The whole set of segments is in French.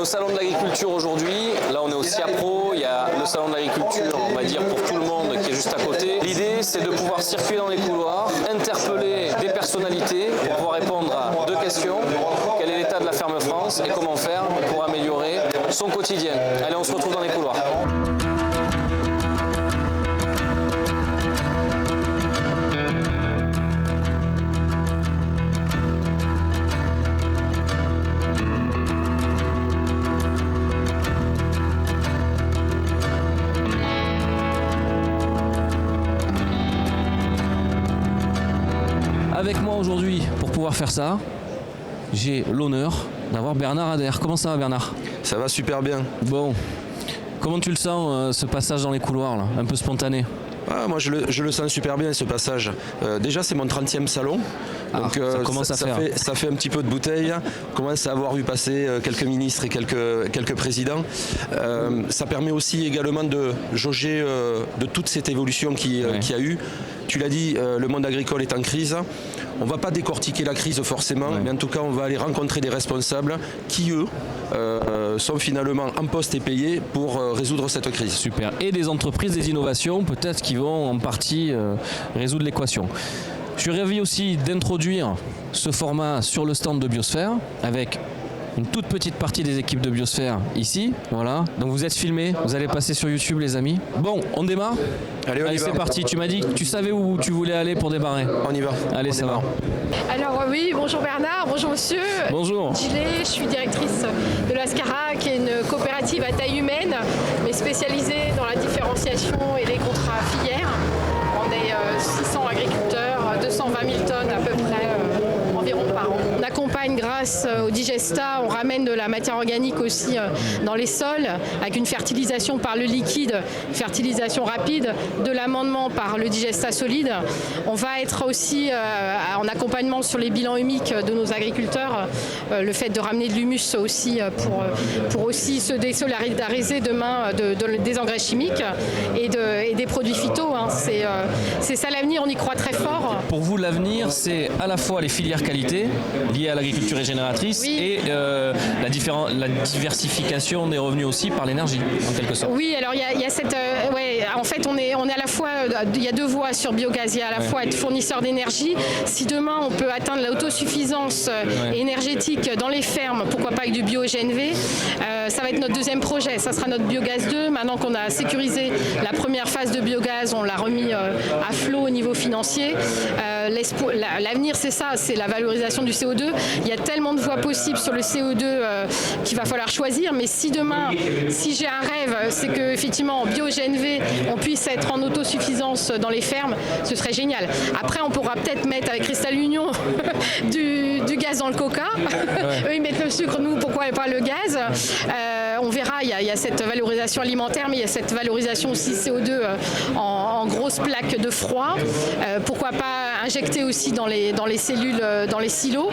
au salon de l'agriculture aujourd'hui. Là, on est au Ciapro. Il y a le salon de l'agriculture, on va dire, pour tout le monde qui est juste à côté. L'idée, c'est de pouvoir circuler dans les couloirs, interpeller des personnalités pour pouvoir répondre à deux questions. Quel est l'état de la ferme France et comment faire pour améliorer son quotidien? Allez, on se retrouve dans les couloirs. Avec moi aujourd'hui, pour pouvoir faire ça, j'ai l'honneur d'avoir Bernard Adair. Comment ça va, Bernard? Ça va super bien. Bon, comment tu le sens, ce passage dans les couloirs, là, un peu spontané? Moi je le sens super bien ce passage. Déjà c'est mon 30e salon. Donc ça commence à faire. Ça fait un petit peu de bouteille. On commence à avoir vu passer quelques ministres et quelques présidents. Ça permet aussi également de jauger de toute cette évolution qu'il y a eu. Tu l'as dit, le monde agricole est en crise. On ne va pas décortiquer la crise forcément, mais en tout cas on va aller rencontrer des responsables qui eux sont finalement en poste et payés pour résoudre cette crise. Super. Et des entreprises, des innovations peut-être qui vont en partie résoudre l'équation. Je suis ravi aussi d'introduire ce format sur le stand de Biosphère avec une toute petite partie des équipes de Biosphère ici. Voilà. Donc vous êtes filmés, vous allez passer sur YouTube les amis. Bon, on démarre? Allez, c'est parti. Tu m'as dit que tu savais où tu voulais aller pour démarrer. On y va. Allez, ça va. Alors oui, bonjour Bernard, bonjour monsieur. Bonjour. Je suis directrice de l'Ascara, qui est une coopérative à taille humaine, mais spécialisée dans la différenciation et les contrats filières. On est 600 agriculteurs, 220 000 tonnes à peu près environ par an. On accompagne grâce au Digesta, on ramène de la matière organique aussi dans les sols, avec une fertilisation par le liquide, fertilisation rapide, de l'amendement par le Digesta solide. On va être aussi en accompagnement sur les bilans humiques de nos agriculteurs, le fait de ramener de l'humus aussi pour aussi se désolidariser demain des engrais chimiques et des produits phyto. Hein. C'est ça l'avenir, on y croit très fort. Pour vous, l'avenir, c'est à la fois les filières qualité liées à l'agriculture régénératrice et la diversification des revenus aussi par l'énergie, en quelque sorte. Oui, alors il y a cette... en fait, on est à la fois... Il y a deux voies sur biogaz. Il y a à la fois être fournisseur d'énergie. Si demain, on peut atteindre l'autosuffisance énergétique dans les fermes, pourquoi pas avec du bio-GNV, ça va être notre deuxième projet. Ça sera notre biogaz 2. Maintenant qu'on a sécurisé la première phase de biogaz, on l'a remis à flot au niveau financier. L'avenir, c'est ça, c'est la valorisation du CO2. Il y a tellement de voies possibles sur le CO2 qu'il va falloir choisir. Mais si demain, si j'ai un rêve, c'est qu'effectivement, en bio-GNV, on puisse être en autosuffisance dans les fermes, ce serait génial. Après, on pourra peut-être mettre avec Cristal Union du gaz dans le coca. Eux, ils mettent le sucre, nous, pourquoi pas le gaz. On verra, il y a cette valorisation alimentaire, mais il y a cette valorisation aussi CO2 en grosses plaques de froid. Pourquoi pas injecter aussi dans les cellules, dans les silos.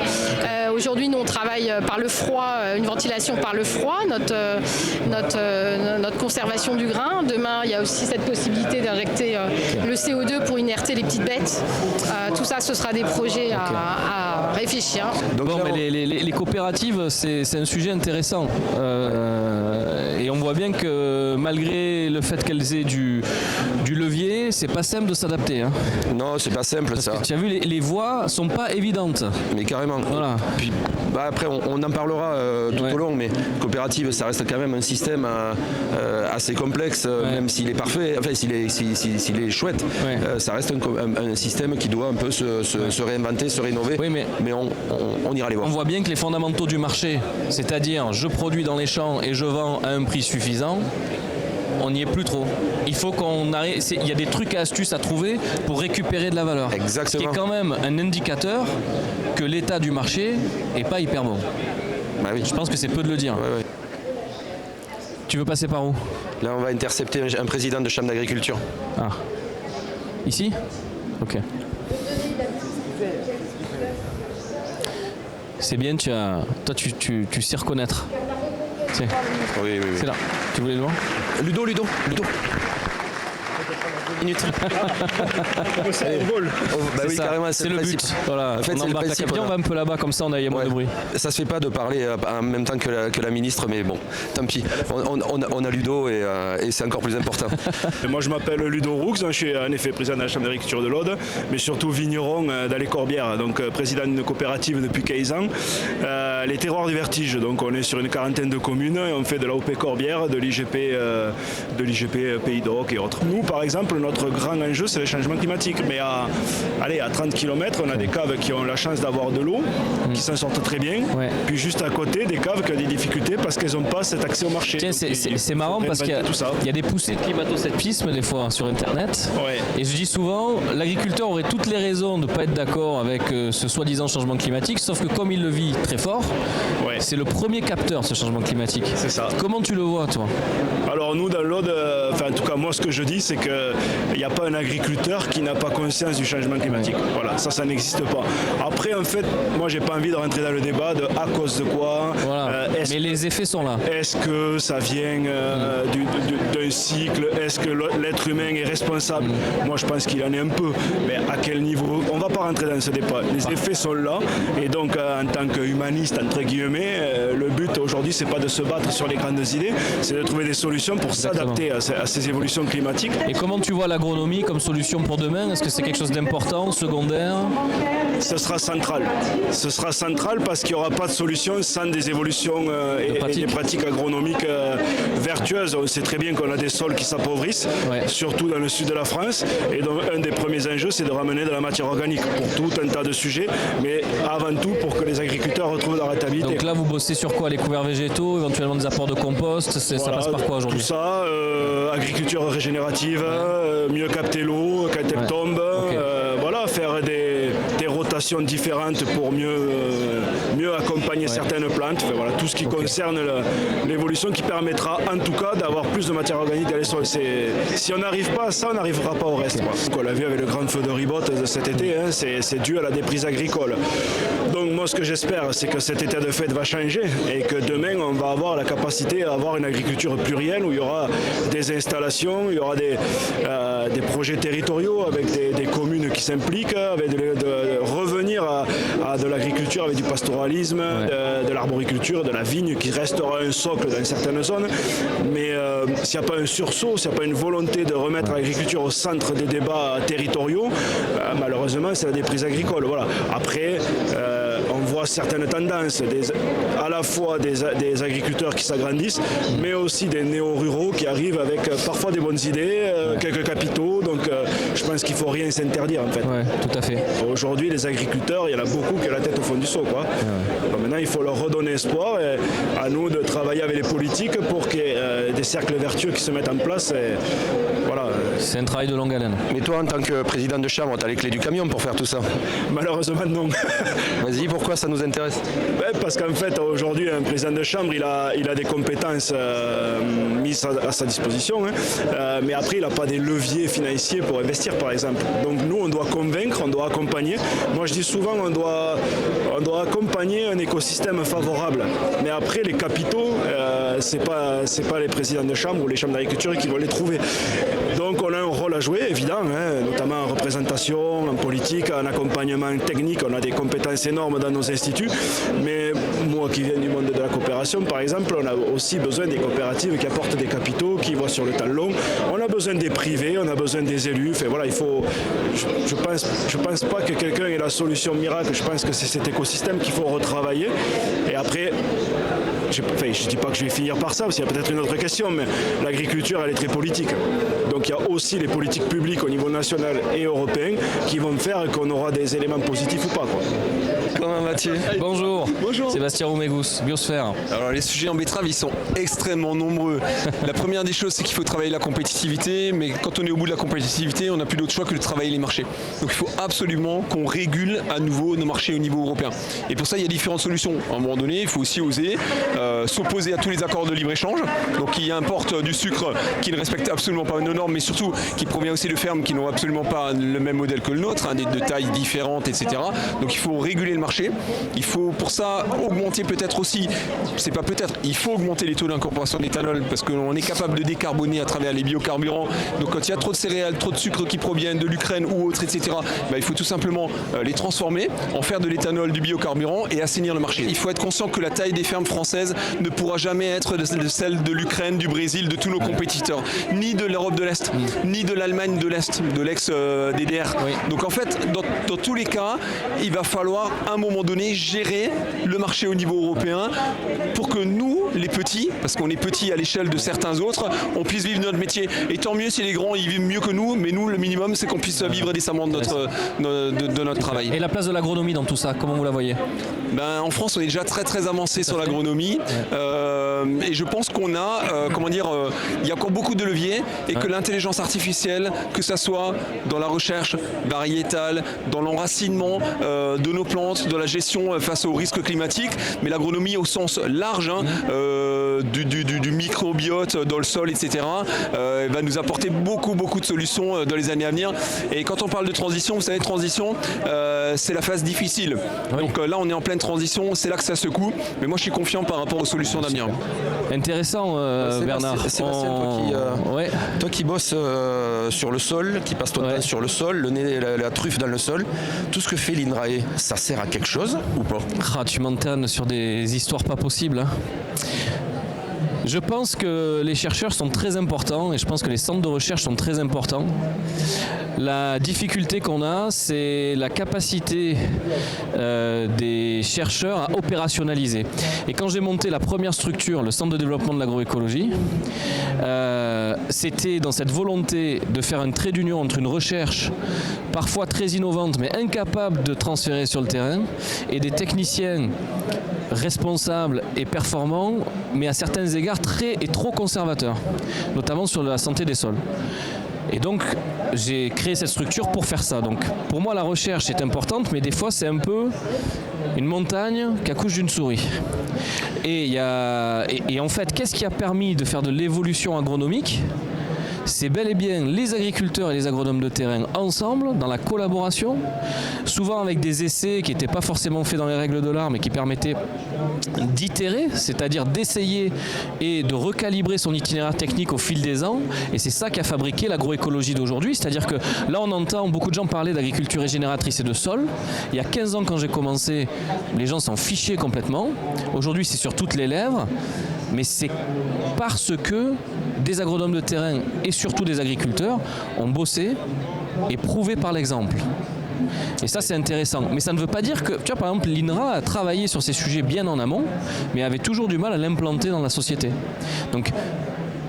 Aujourd'hui, nous, on travaille par le froid, une ventilation par le froid, notre conservation du grain. Demain, il y a aussi cette possibilité d'injecter le CO2 pour inerter les petites bêtes. Tout ça, ce sera des projets à réfléchir. Donc, bon, mais les coopératives, c'est un sujet intéressant. Et on voit bien que malgré le fait qu'elles aient du levier, c'est pas simple de s'adapter. Hein. Non, c'est pas simple. Parce ça. Que tu as vu, les voies sont pas évidentes. Mais carrément. Voilà. Puis, après, on en parlera tout au long, mais coopérative, ça reste quand même un système assez complexe, même s'il est parfait, enfin s'il est chouette, ça reste un système qui doit un peu se réinventer, se rénover. Oui, mais on ira les voir. On voit bien que les fondamentaux du marché, c'est-à-dire je produis dans les champs et je vends à un prix suffisant, on n'y est plus trop. Il faut qu'on arrive. Il y a des trucs et astuces à trouver pour récupérer de la valeur. Exactement. Ce qui est quand même un indicateur que l'état du marché est pas hyper bon. Bah oui. Je pense que c'est peu de le dire. Ouais. Tu veux passer par où? Là, on va intercepter un président de chambre d'agriculture. Ah. Ici? Ok. C'est bien, toi tu sais reconnaître. Oui. C'est là. Tu voulais le voir? Ludo. minutes. Bah oui, ça, carrément, c'est le principe. but. Voilà. En fait, On c'est le embarque la principe, capitale, on va un peu là-bas, comme ça on a moins de bruit. Ça se fait pas de parler en même temps que la ministre, mais bon, tant pis. On a Ludo et c'est encore plus important. Et moi je m'appelle Ludo Roux, je suis en effet président de la Chambre d'agriculture de l'Aude, mais surtout vigneron dans les Corbières, donc président d'une coopérative depuis 15 ans. Les terroirs du vertige, donc on est sur une quarantaine de communes et on fait de l'AOP Corbière, de l'IGP Pays d'Oc et autres. Nous par exemple, notre grand enjeu c'est le changement climatique, mais à 30 km on a des caves qui ont la chance d'avoir de l'eau, qui s'en sortent très bien, puis juste à côté des caves qui ont des difficultés parce qu'elles n'ont pas cet accès au marché. Tiens, c'est marrant parce qu'il y a des poussées de climato-sceptisme des fois sur internet, et je dis souvent l'agriculteur aurait toutes les raisons de ne pas être d'accord avec ce soi-disant changement climatique, sauf que comme il le vit très fort, c'est le premier capteur ce changement climatique. C'est ça. Comment tu le vois toi? Alors nous dans l'Aude, en tout cas moi ce que je dis c'est qu'il n'y a pas un agriculteur qui n'a pas conscience du changement climatique. Voilà, ça n'existe pas. Après en fait, moi j'ai pas envie de rentrer dans le débat de à cause de quoi. Mais les effets sont là. Est-ce que ça vient d'un cycle? Est-ce que l'être humain est responsable? Moi je pense qu'il en est un peu, mais à quel niveau? On ne va pas rentrer dans ce débat. Les effets sont là, et donc en tant qu'humaniste entre guillemets, le but aujourd'hui c'est pas de se battre sur les grandes idées, c'est de trouver des solutions pour s'adapter à ces évolutions climatiques. Et comment tu vois l'agronomie comme solution pour demain? Est-ce que c'est quelque chose d'important, secondaire? Ce sera central. Ce sera central parce qu'il n'y aura pas de solution sans des évolutions et des pratiques agronomiques vertueuses. On sait très bien qu'on a des sols qui s'appauvrissent, surtout dans le sud de la France. Et donc un des premiers enjeux, c'est de ramener de la matière organique pour tout un tas de sujets, mais avant tout pour que les agriculteurs retrouvent la rentabilité. Donc là, vous bossez sur quoi? Les couverts végétaux, éventuellement des apports de compost, ça passe par quoi aujourd'hui? Tout ça, agriculture régénérative, mieux capter l'eau quand elle tombe, faire des rotations différentes pour mieux accompagner certaines plantes, tout ce qui concerne l'évolution qui permettra en tout cas d'avoir plus de matière organique dans les sols. Si on n'arrive pas à ça, on n'arrivera pas au reste. Donc on l'a vu avec le grand feu de Ribot cet été, c'est dû à la déprise agricole. Donc moi ce que j'espère, c'est que cet état de fait va changer et que demain on va avoir la capacité à avoir une agriculture plurielle où il y aura des installations, il y aura des projets territoriaux avec des communes qui s'impliquent, avec de revenir à de l'agriculture avec du pastoralisme, de l'arboriculture, de la vigne qui restera un socle dans certaines zones. Mais s'il n'y a pas un sursaut, s'il n'y a pas une volonté de remettre l'agriculture au centre des débats territoriaux, malheureusement c'est la déprise agricole. Voilà. Après, on voit certaines tendances, à la fois des agriculteurs qui s'agrandissent, mais aussi des néo-ruraux qui arrivent avec parfois des bonnes idées, quelques capitaux. Donc je pense qu'il ne faut rien s'interdire en fait. Ouais, tout à fait. Aujourd'hui, les agriculteurs, il y en a beaucoup qui ont la tête au fond du seau. Donc maintenant, il faut leur redonner espoir et à nous de travailler avec les politiques pour qu'il y ait des cercles vertueux qui se mettent en place. Et, c'est un travail de longue haleine. Mais toi, en tant que président de chambre, tu as les clés du camion pour faire tout ça? Malheureusement, non. Vas-y, pourquoi ça nous intéresse? Parce qu'en fait, aujourd'hui, un président de chambre, il a des compétences mises à sa disposition, mais après, il n'a pas des leviers financiers pour investir, par exemple. Donc nous, on doit convaincre, on doit accompagner. Moi, je dis souvent, on doit accompagner un écosystème favorable. Mais après, les capitaux, c'est pas les présidents de chambre ou les chambres d'agriculture qui vont les trouver. Donc on a un rôle à jouer, évident, notamment en représentation, en politique, en accompagnement technique. On a des compétences énormes dans nos instituts. Mais moi qui viens du monde de la coopération, par exemple, on a aussi besoin des coopératives qui apportent des capitaux, qui voient sur le temps long. On a besoin des privés, on a besoin des élus. Il faut. Je pense pas que quelqu'un ait la solution miracle. Je pense que c'est cet écosystème qu'il faut retravailler. Et après, je ne dis pas que je vais finir par ça, parce qu'il y a peut-être une autre question, mais l'agriculture, elle est très politique. Donc il y a aussi les politiques publiques au niveau national et européen qui vont faire qu'on aura des éléments positifs ou pas. Comment vas-tu? Bonjour. Bonjour. Sébastien Roumégous, Biosphère. Alors les sujets en betterave, ils sont extrêmement nombreux. La première des choses, c'est qu'il faut travailler la compétitivité, mais quand on est au bout de la compétitivité, on n'a plus d'autre choix que de travailler les marchés. Donc il faut absolument qu'on régule à nouveau nos marchés au niveau européen. Et pour ça, il y a différentes solutions. À un moment donné, il faut aussi oser s'opposer à tous les accords de libre-échange, donc qui importent du sucre qui ne respecte absolument pas nos normes, mais surtout qui provient aussi de fermes qui n'ont absolument pas le même modèle que le nôtre, de tailles différentes, etc. Donc il faut réguler le marché marché. Il faut pour ça augmenter peut-être aussi, c'est pas peut-être, il faut augmenter les taux d'incorporation d'éthanol parce qu'on est capable de décarboner à travers les biocarburants. Donc quand il y a trop de céréales, trop de sucre qui proviennent de l'Ukraine ou autres, etc., il faut tout simplement les transformer, en faire de l'éthanol, du biocarburant et assainir le marché. Il faut être conscient que la taille des fermes françaises ne pourra jamais être celle de l'Ukraine, du Brésil, de tous nos compétiteurs, ni de l'Europe de l'Est, ni de l'Allemagne de l'Est, de l'ex-DDR. Donc en fait, dans tous les cas, il va falloir à un moment donné gérer le marché au niveau européen pour que nous, les petits, parce qu'on est petits à l'échelle de certains autres, on puisse vivre notre métier. Et tant mieux si les grands ils vivent mieux que nous, mais nous, le minimum, c'est qu'on puisse vivre décemment de notre travail. Et la place de l'agronomie dans tout ça, comment vous la voyez ? En France, on est déjà très très avancé sur l'agronomie et je pense qu'on a, il y a encore beaucoup de leviers et que l'intelligence artificielle, que ça soit dans la recherche variétale, dans l'enracinement de nos plantes, dans la gestion face aux risques climatiques, mais l'agronomie au sens large, du microbiote dans le sol, etc., va nous apporter beaucoup de solutions dans les années à venir. Et quand on parle de transition, vous savez, transition, c'est la phase difficile. Oui. Donc là, on est en pleine transition, c'est là que ça secoue. Mais moi, je suis confiant par rapport aux solutions d'avenir. Intéressant, Bernard. Sébastien, toi qui bosses sur le sol, qui passe ton temps sur le sol, le nez, la truffe dans le sol, tout ce que fait l'INRAE, ça sert à quelque chose ou pas ? Tu m'entanes sur des histoires pas possibles. Je pense que les chercheurs sont très importants et je pense que les centres de recherche sont très importants. La difficulté qu'on a, c'est la capacité des chercheurs à opérationnaliser. Et quand j'ai monté la première structure, le Centre de développement de l'agroécologie, c'était dans cette volonté de faire un trait d'union entre une recherche parfois très innovante mais incapable de transférer sur le terrain et des techniciens responsables et performants, mais à certains égards trop conservateurs, notamment sur la santé des sols. Et donc, j'ai créé cette structure pour faire ça. Donc, pour moi, la recherche est importante, mais des fois, c'est un peu une montagne qui accouche d'une souris. Et en fait, qu'est-ce qui a permis de faire de l'évolution agronomique ? C'est bel et bien les agriculteurs et les agronomes de terrain ensemble, dans la collaboration, souvent avec des essais qui n'étaient pas forcément faits dans les règles de l'art, mais qui permettaient d'itérer, c'est-à-dire d'essayer et de recalibrer son itinéraire technique au fil des ans. Et c'est ça qui a fabriqué l'agroécologie d'aujourd'hui. C'est-à-dire que là, on entend beaucoup de gens parler d'agriculture régénératrice et de sol. Il y a 15 ans, quand j'ai commencé, les gens s'en fichaient complètement. Aujourd'hui, c'est sur toutes les lèvres. Mais c'est parce que des agronomes de terrain et surtout des agriculteurs ont bossé et prouvé par l'exemple. Et ça, c'est intéressant. Mais ça ne veut pas dire que, tu vois, par exemple, l'INRA a travaillé sur ces sujets bien en amont, mais avait toujours du mal à l'implanter dans la société. Donc,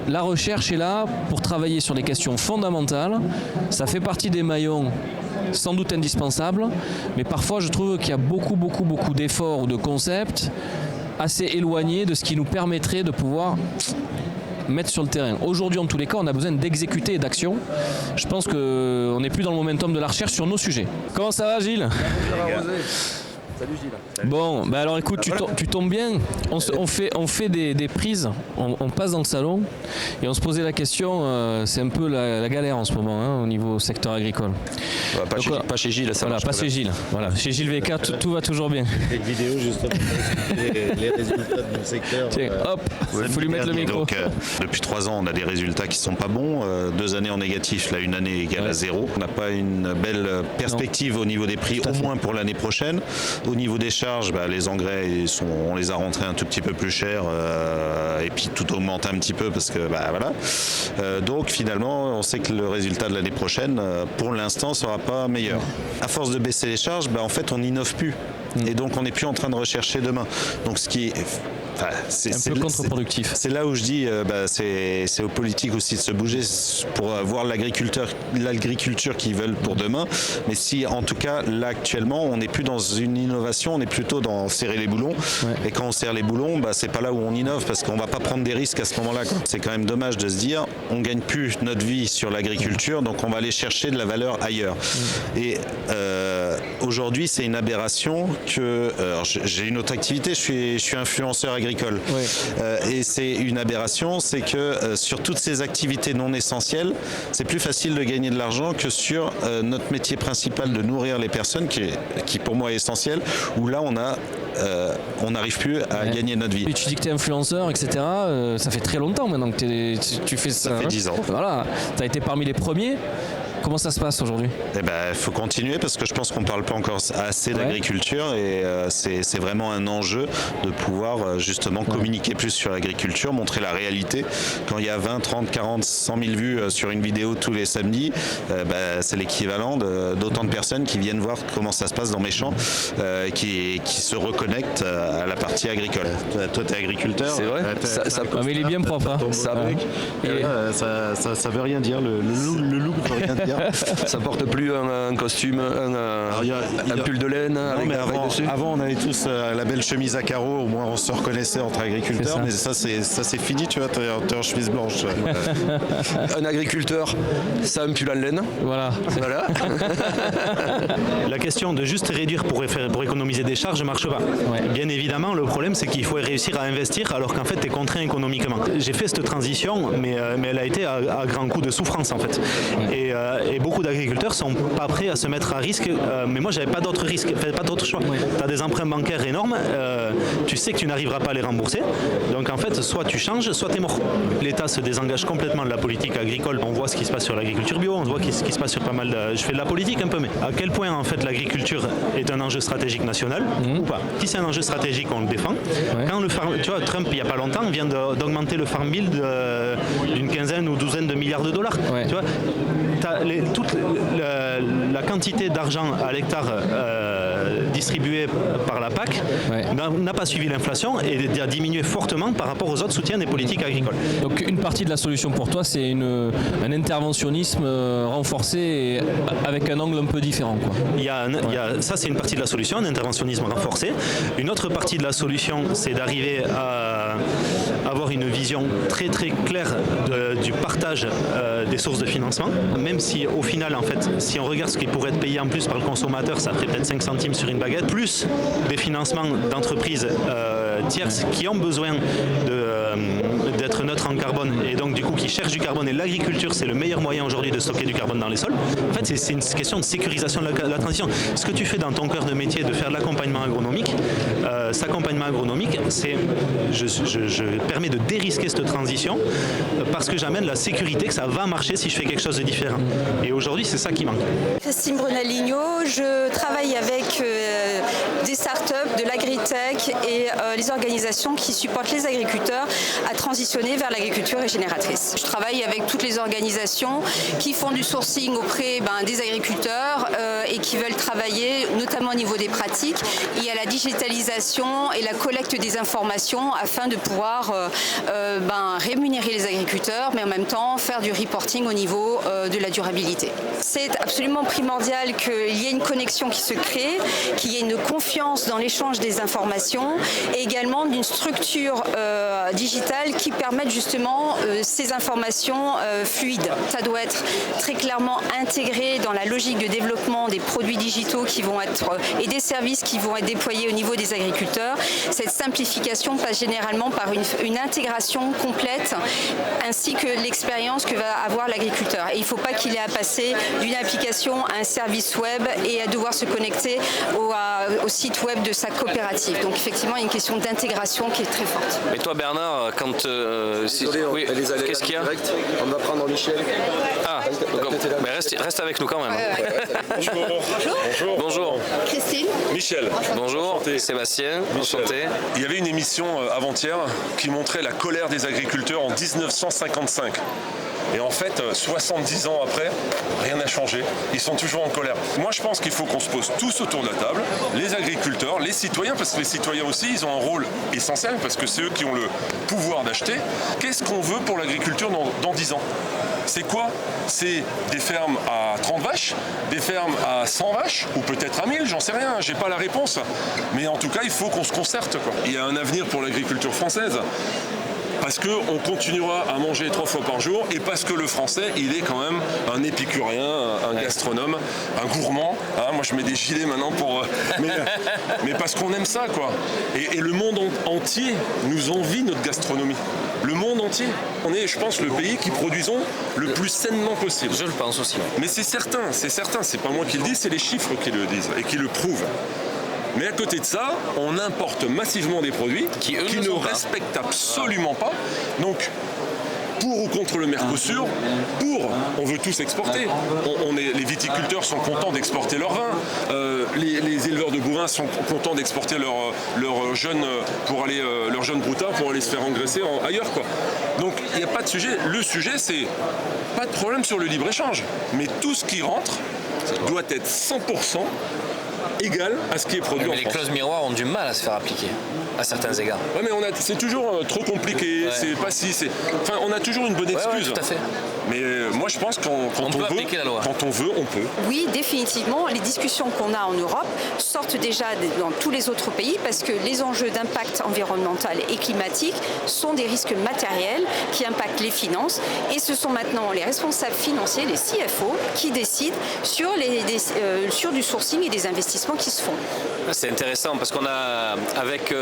la recherche est là pour travailler sur les questions fondamentales. Ça fait partie des maillons sans doute indispensables, mais parfois, je trouve qu'il y a beaucoup d'efforts ou de concepts assez éloignés de ce qui nous permettrait de pouvoir mettre sur le terrain. Aujourd'hui, en tous les cas, on a besoin d'exécuter et d'action. Je pense qu'on n'est plus dans le momentum de la recherche sur nos sujets. Comment ça va, Gilles ? Salut Gilles. Bon, alors écoute, tu tombes bien. On fait des prises, on passe dans le salon et on se posait la question, c'est un peu la galère en ce moment au niveau secteur agricole. Pas chez Gilles, ça marche. Pas chez Gilles. Voilà, chez Gilles VK, tout va toujours bien. Une vidéo justement pour les résultats de mon secteur. Tiens, hop, il faut lui mettre le micro. Donc, depuis 3 ans, on a des résultats qui ne sont pas bons. 2 années en négatif, là, une année égale à 0. On n'a pas une belle perspective au niveau des prix, au moins pour l'année prochaine. Au niveau des charges, les engrais, on les a rentrés un tout petit peu plus chers et puis tout augmente un petit peu parce que voilà. Donc finalement, on sait que le résultat de l'année prochaine, pour l'instant, ne sera pas meilleur. À force de baisser les charges, en fait, on n'innove plus. Et donc, on n'est plus en train de rechercher demain. Donc, ce qui est... c'est un peu contre-productif. C'est là où je dis, c'est aux politiques aussi de se bouger pour voir l'agriculture qu'ils veulent pour demain. Mais si, en tout cas, là actuellement, on n'est plus dans une innovation, on est plutôt dans serrer les boulons. Ouais. Et quand on serre les boulons, c'est pas là où on innove parce qu'on va pas prendre des risques à ce moment-là. C'est quand même dommage de se dire, on gagne plus notre vie sur l'agriculture, donc on va aller chercher de la valeur ailleurs. Et aujourd'hui, c'est une aberration que... alors, j'ai une autre activité, je suis influenceur agricole. Oui. Et c'est une aberration, c'est que sur toutes ces activités non essentielles, c'est plus facile de gagner de l'argent que sur notre métier principal de nourrir les personnes, qui pour moi est essentiel, où là, on n'arrive plus à gagner notre vie. Et tu dis que tu es influenceur, etc. Ça fait très longtemps maintenant que tu fais ça. Ça fait 10 ans. Voilà, tu as été parmi les premiers. Comment ça se passe aujourd'hui ? Eh ben, il faut continuer parce que je pense qu'on ne parle pas encore assez d'agriculture et c'est vraiment un enjeu de pouvoir justement communiquer plus sur l'agriculture, montrer la réalité. Quand il y a 20, 30, 40, 100 000 vues sur une vidéo tous les samedis, c'est l'équivalent d'autant de personnes qui viennent voir comment ça se passe dans mes champs, qui se reconnectent à la partie agricole. Toi, tu es agriculteur. C'est vrai. Mais il est bien propre. Hein. Ça veut rien dire, le look veut rien dire. Ça porte plus un costume, un pull de laine avec mais un rail dessus. avant, on avait tous la belle chemise à carreaux, au moins on se reconnaissait entre agriculteurs, mais ça c'est fini, tu vois, t'es en chemise blanche. Un agriculteur, ça a un pull en laine. Voilà. La question de juste réduire pour économiser des charges ne marche pas. Ouais. Bien évidemment, le problème c'est qu'il faut réussir à investir alors qu'en fait tu es contraint économiquement. J'ai fait cette transition, mais elle a été à grand coup de souffrance en fait. Et beaucoup d'agriculteurs sont pas prêts à se mettre à risque, mais moi j'avais pas d'autre risque, pas d'autre choix. Tu as des emprunts bancaires énormes, tu sais que tu n'arriveras pas à les rembourser, donc en fait soit tu changes, soit tu es mort. L'État se désengage complètement de la politique agricole, on voit ce qui se passe sur l'agriculture bio, on voit ce qui se passe sur pas mal de... Je fais de la politique un peu, mais à quel point en fait l'agriculture est un enjeu stratégique national ou pas. Si c'est un enjeu stratégique, on le défend. Quand tu vois, Trump il y a pas longtemps vient d'augmenter le farm bill d'une quinzaine ou douzaine de milliards de dollars. Tu vois, toute la quantité d'argent à l'hectare distribuée par la PAC n'a pas suivi l'inflation et a diminué fortement par rapport aux autres soutiens des politiques agricoles. Donc une partie de la solution pour toi, c'est un interventionnisme renforcé et avec un angle un peu différent, quoi. Ça, c'est une partie de la solution, un interventionnisme renforcé. Une autre partie de la solution, c'est d'arriver à avoir une vision très très claire du partage des sources de financement, même si au final, en fait, si on regarde ce qui pourrait être payé en plus par le consommateur, ça ferait peut-être 5 centimes sur une baguette, plus des financements d'entreprises tierces qui ont besoin d'être neutres en carbone et donc du coup qui cherchent du carbone, et l'agriculture c'est le meilleur moyen aujourd'hui de stocker du carbone dans les sols. En fait c'est une question de sécurisation de la transition. Ce que tu fais dans ton cœur de métier de faire de l'accompagnement agronomique, cet accompagnement agronomique, c'est je permets de dérisquer cette transition parce que j'amène la sécurité que ça va marcher si je fais quelque chose de différent. Et aujourd'hui c'est ça qui manque. Christine Brunel-Lignot, je travaille avec des startups, de l'agritech et les organisations qui supportent les agriculteurs à transitionner vers l'agriculture régénératrice. Je travaille avec toutes les organisations qui font du sourcing auprès des agriculteurs et qui veulent travailler notamment au niveau des pratiques et à la digitalisation et la collecte des informations afin de pouvoir rémunérer les agriculteurs, mais en même temps faire du reporting au niveau de la durabilité. C'est absolument primordial qu'il y ait une connexion qui se crée, qu'il y ait une confiance dans l'échange des informations et également d'une structure digitale qui permette justement ces informations fluides. Ça doit être très clairement intégré dans la logique de développement des produits digitaux qui vont être et des services qui vont être déployés au niveau des agriculteurs. Cette simplification passe généralement par une intégration complète ainsi que l'expérience que va avoir l'agriculteur. Et il ne faut pas qu'il ait à passer d'une application à un service web et à devoir se connecter au site web de sa coopérative. Donc effectivement, il y a une question d'intégration qui est très forte. Et toi Bernard, quand... Désolé, qu'est-ce qu'il y a ? On va prendre Michel. Ah, mais reste avec nous quand même. Bonjour. Bonjour. Christine. Michel. Bonjour. Enchanté. Sébastien. Enchanté. Il y avait une émission avant-hier qui montrait la colère des agriculteurs en 1955. Et en fait, 70 ans après, rien n'a changé. Ils sont toujours en colère. Moi, je pense qu'il faut qu'on se pose tous autour de la table, les agriculteurs, les citoyens, parce que les citoyens aussi, ils ont un rôle essentiel, parce que c'est eux qui ont le pouvoir d'acheter. Qu'est-ce qu'on veut pour l'agriculture dans 10 ans ? C'est quoi ? C'est des fermes à 30 vaches, des fermes à 100 vaches, ou peut-être à 1000, j'en sais rien, j'ai pas la réponse. Mais en tout cas, il faut qu'on se concerte, quoi. Il y a un avenir pour l'agriculture française. parce qu'on continuera à manger 3 fois par jour et parce que le Français, il est quand même un épicurien, un gastronome, un gourmand. Hein, moi, je mets des gilets maintenant pour... mais parce qu'on aime ça, quoi. Et le monde entier nous envie notre gastronomie. Le monde entier. On est, je pense, le pays qui produisons le plus sainement possible. Je le pense aussi. Mais c'est certain. C'est pas moi qui le dis, c'est les chiffres qui le disent et qui le prouvent. Mais à côté de ça, on importe massivement des produits qui ne respectent absolument pas. Donc, pour ou contre le Mercosur, on veut tous exporter. Les viticulteurs sont contents d'exporter leur vin. Les éleveurs de bovins sont contents d'exporter leurs jeunes broutins pour aller se faire engraisser ailleurs, quoi. Donc il n'y a pas de sujet. Le sujet, c'est pas de problème sur le libre-échange. Mais tout ce qui rentre doit être 100% égal à ce qui est produit en France. Les clauses miroirs ont du mal à se faire appliquer à certains égards. Ouais, mais c'est toujours trop compliqué. Ouais. C'est pas si. Enfin, on a toujours une bonne excuse. Ouais, tout à fait. Mais moi, je pense qu'on peut appliquer la loi. Quand on veut, on peut. Oui, définitivement. Les discussions qu'on a en Europe sortent déjà dans tous les autres pays parce que les enjeux d'impact environnemental et climatique sont des risques matériels qui impactent les finances. Et ce sont maintenant les responsables financiers, les CFO, qui décident sur du sourcing et des investissements qui se font. C'est intéressant parce qu'on a, avec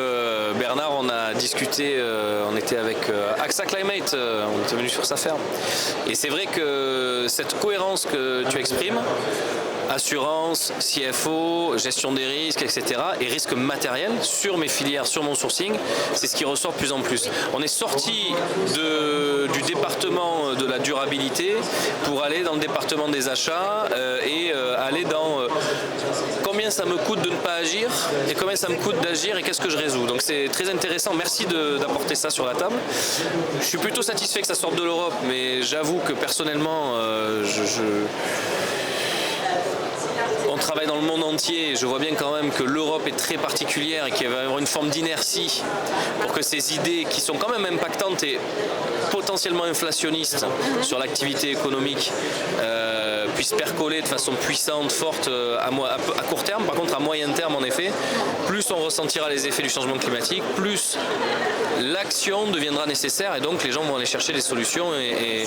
Bernard, on a discuté, on était avec AXA Climate, on était venu sur sa ferme. Et c'est vrai que cette cohérence que tu exprimes, assurance, CFO, gestion des risques, etc. et risques matériels sur mes filières, sur mon sourcing, c'est ce qui ressort de plus en plus. On est sorti du département de la durabilité pour aller dans le département des achats et aller dans combien ça me coûte de ne pas agir et combien ça me coûte d'agir et qu'est-ce que je résous. Donc c'est très intéressant, merci d'apporter ça sur la table. Je suis plutôt satisfait que ça sorte de l'Europe, mais j'avoue que personnellement, on travaille dans le monde entier et je vois bien quand même que l'Europe est très particulière et qu'il va y avoir une forme d'inertie pour que ces idées qui sont quand même impactantes et potentiellement inflationnistes sur l'activité économique puissent percoler de façon puissante, forte à court terme. Par contre, à moyen terme, en effet, plus on ressentira les effets du changement climatique, plus l'action deviendra nécessaire et donc les gens vont aller chercher des solutions et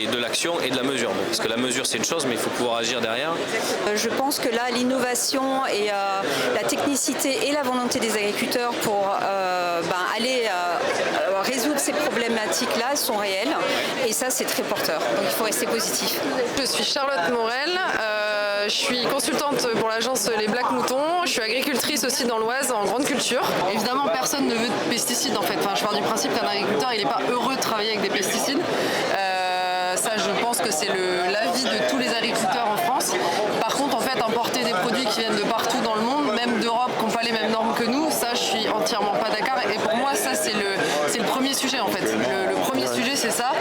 de l'action et de la mesure. Parce que la mesure, c'est une chose, mais il faut pouvoir agir derrière. Je pense que là, l'innovation et la technicité et la volonté des agriculteurs pour aller résoudre ces problématiques-là sont réelles et ça, c'est très porteur. Donc il faut rester positif. Je suis Charlotte Morel, je suis consultante pour l'agence Les Black Moutons, je suis agricultrice aussi dans l'Oise en grande culture. Évidemment, personne ne veut de pesticides en fait. Enfin, je pars du principe qu'un agriculteur, il n'est pas heureux de travailler avec des pesticides. Ça, je pense que c'est l'avis de tous les agriculteurs en France. Par contre, en fait, importer des produits qui viennent de partout dans le monde, même d'Europe, qui n'ont pas les mêmes normes que nous, ça, je suis entièrement pas d'accord. Et pour moi, ça, c'est le premier sujet, en fait. Le premier sujet, c'est ça.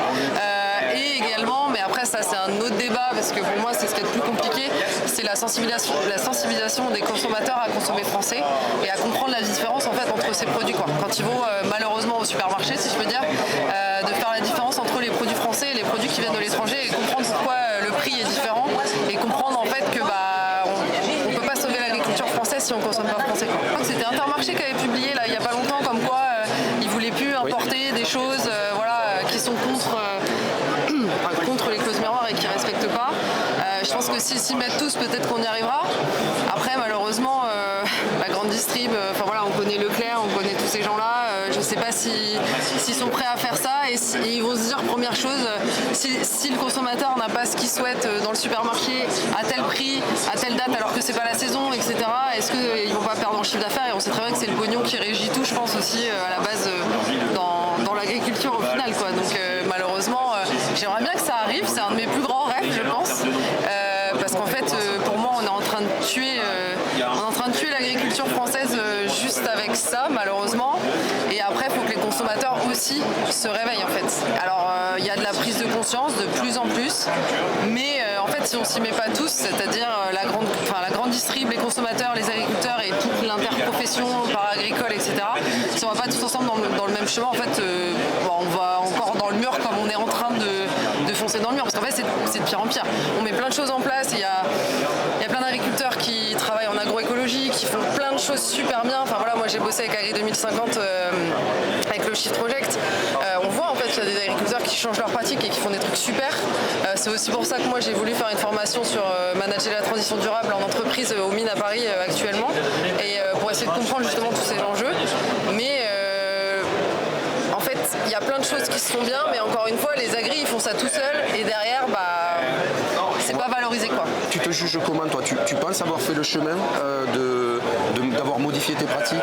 Et également, mais après, ça, c'est un autre débat, parce que pour moi, c'est ce qui est le plus compliqué, c'est la sensibilisation des consommateurs à consommer français et à comprendre la différence, en fait, entre ces produits, quoi. Quand ils vont, malheureusement, au supermarché, si je peux dire, de faire la différence entre les produits français et les produits qui viennent de l'étranger et comprendre pourquoi le prix est différent et comprendre en fait que on peut pas sauver l'agriculture française si on consomme pas français. C'était Intermarché qui avait publié là il y a pas longtemps comme quoi ils voulaient plus importer des choses qui sont contre les clauses miroirs et qui respectent pas. Je pense que s'ils s'y mettent tous, peut-être qu'on y arrivera. Après malheureusement la grande distrib, on connaît Leclerc, on connaît tous ces gens-là. Je sais pas s'ils sont prêts à faire ça et ils vont se dire première chose, si le consommateur n'a pas ce qu'il souhaite dans le supermarché à tel prix, à telle date alors que c'est pas la saison, etc. Est-ce qu'ils vont pas perdre en chiffre d'affaires? Et on sait très bien que c'est le pognon qui régit tout, je pense aussi à la base dans l'agriculture au final, quoi. Donc malheureusement, j'aimerais bien que ça arrive, c'est un de mes plus grands rêves, je pense. Parce qu'en fait, pour moi, on est en train de tuer l'agriculture française juste avec ça, malheureusement. Et après, il faut que les consommateurs aussi se réveillent, en fait. Alors, il y a de la prise de conscience de plus en plus, mais en fait, si on s'y met pas tous, c'est-à-dire la grande distrib, les consommateurs, les agriculteurs et toute l'interprofession paragricole, etc., si on va pas tous ensemble dans le même chemin, en fait, on va encore dans le mur comme on est en train de foncer dans le mur. Parce qu'en fait, c'est de pire en pire. On met plein de choses en place. Il y a plein d'agriculteurs qui travaillent en agroécologie, qui font plein de choses super bien. Enfin voilà, moi j'ai bossé avec Agri 2050, avec le Shift Project. On voit en fait qu'il y a des agriculteurs qui changent leur pratique et qui font des trucs super. C'est aussi pour ça que moi j'ai voulu faire une formation sur manager la transition durable en entreprise aux mines à Paris actuellement, et pour essayer de comprendre justement tous ces enjeux. Mais en fait, il y a plein de choses qui se font bien, mais encore une fois, les agris ils font ça tout seuls et derrière, c'est pas valorisé quoi. Tu te juges comment toi? Tu penses avoir fait le chemin d'avoir modifié tes pratiques?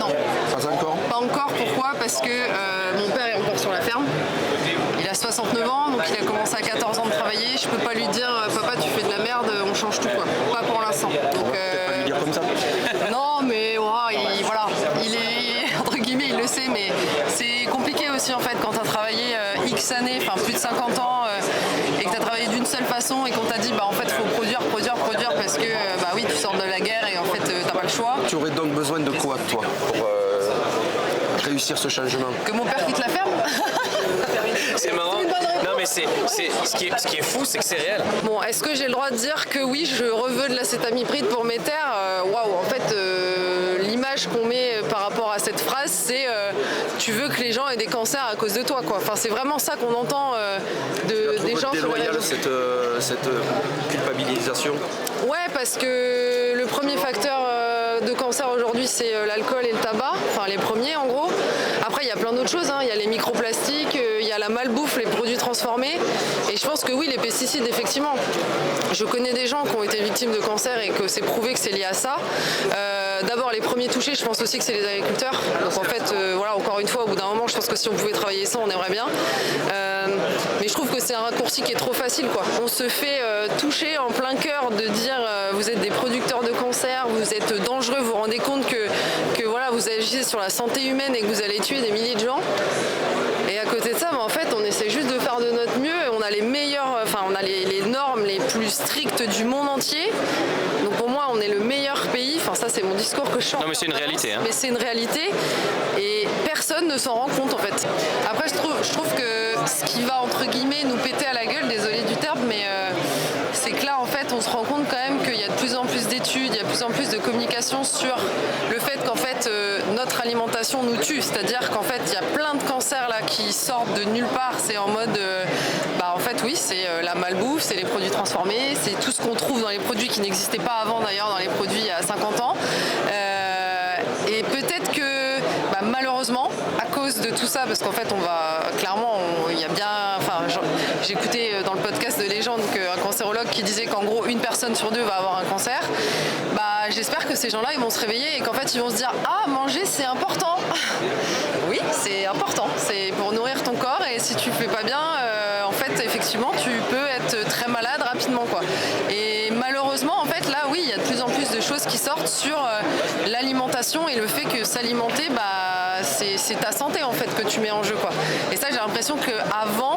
Non. Pas encore? Pas encore, pourquoi? Parce que mon père est encore sur la ferme. Il a 69 ans, donc il a commencé à 14 ans de travailler. Je peux pas lui dire papa tu fais de la merde, on change tout quoi. Pas pour l'instant. Donc peut-être pas lui dire comme ça. Non mais voilà, il est entre guillemets il le sait, mais c'est compliqué aussi en fait quand tu as travaillé X années, enfin plus de 50 ans et que tu as travaillé d'une seule façon et qu'on t'a dit en fait faut produire parce que oui tu sors de la guerre et en fait t'as pas le choix. Tu aurais donc besoin de quoi toi pour réussir ce changement? Que mon père quitte la ferme. C'est marrant. Non mais ce qui est fou, c'est que c'est réel. Bon, est-ce que j'ai le droit de dire que oui, je reveux de l'acétamipride pour mes terres? Waouh, en fait, l'image qu'on met par rapport à cette phrase, c'est tu veux que les gens aient des cancers à cause de toi, quoi. Enfin, c'est vraiment ça qu'on entend des gens sur les réseaux. Cette culpabilisation. Ouais, parce que le premier facteur de cancer aujourd'hui, c'est l'alcool et le tabac, enfin les premiers en gros. Après, il y a plein d'autres choses, hein. Il y a les microplastiques, il y a la malbouffe, les produits transformés. Et je pense que oui, les pesticides, effectivement. Je connais des gens qui ont été victimes de cancer et que c'est prouvé que c'est lié à ça. D'abord, les premiers touchés, je pense aussi que c'est les agriculteurs. Donc en fait, voilà, encore une fois, au bout d'un moment, je pense que si on pouvait travailler ça, on aimerait bien. Mais je trouve que c'est un raccourci qui est trop facile, quoi. On se fait toucher en plein cœur de dire vous êtes des producteurs de cancer, vous êtes dangereux, vous vous rendez compte que voilà, vous agissez sur la santé humaine et que vous allez tuer des milliers de gens. Et à côté de ça, en fait, on essaie juste de faire de notre mieux. On a les meilleurs, on a les normes les plus strictes du monde entier. Donc pour moi, on est le meilleur pays. Enfin, ça, c'est mon discours que je chante. Non, mais c'est une réalité. Hein. Mais c'est une réalité. Et personne ne s'en rend compte, en fait. Après, je trouve que ce qui va, entre guillemets, nous péter à la gueule, désolé du terme, mais c'est que là, en fait, on se rend compte quand même qu'il y a de plus en plus d'études, il y a de plus en plus de communication sur le fait qu'en fait, notre alimentation nous tue. C'est-à-dire qu'en fait, il y a plein de cancers là qui sortent de nulle part. C'est en mode, en fait, oui, c'est la malbouffe, c'est les produits transformés, c'est tout ce qu'on trouve dans les produits qui n'existaient pas avant, d'ailleurs, dans les produits il y a 50 ans. Et peut-être que, malheureusement, à cause de tout ça, parce qu'en fait, on va clairement, il y a bien, j'ai écouté dans le podcast de Légende un cancérologue qui disait qu'en gros, 1 personne sur 2 va avoir un cancer. J'espère que ces gens-là, ils vont se réveiller et qu'en fait, ils vont se dire ah, manger, c'est important. Oui, c'est important. C'est pour nourrir ton corps et si tu fais pas bien, en fait, effectivement, tu peux être très malade rapidement, quoi. Et malheureusement, en fait, là, oui, il y a de plus en plus de choses qui sortent sur l'alimentation et le fait que s'alimenter, c'est ta santé, en fait, que tu mets en jeu, quoi. Et ça, j'ai l'impression qu'avant,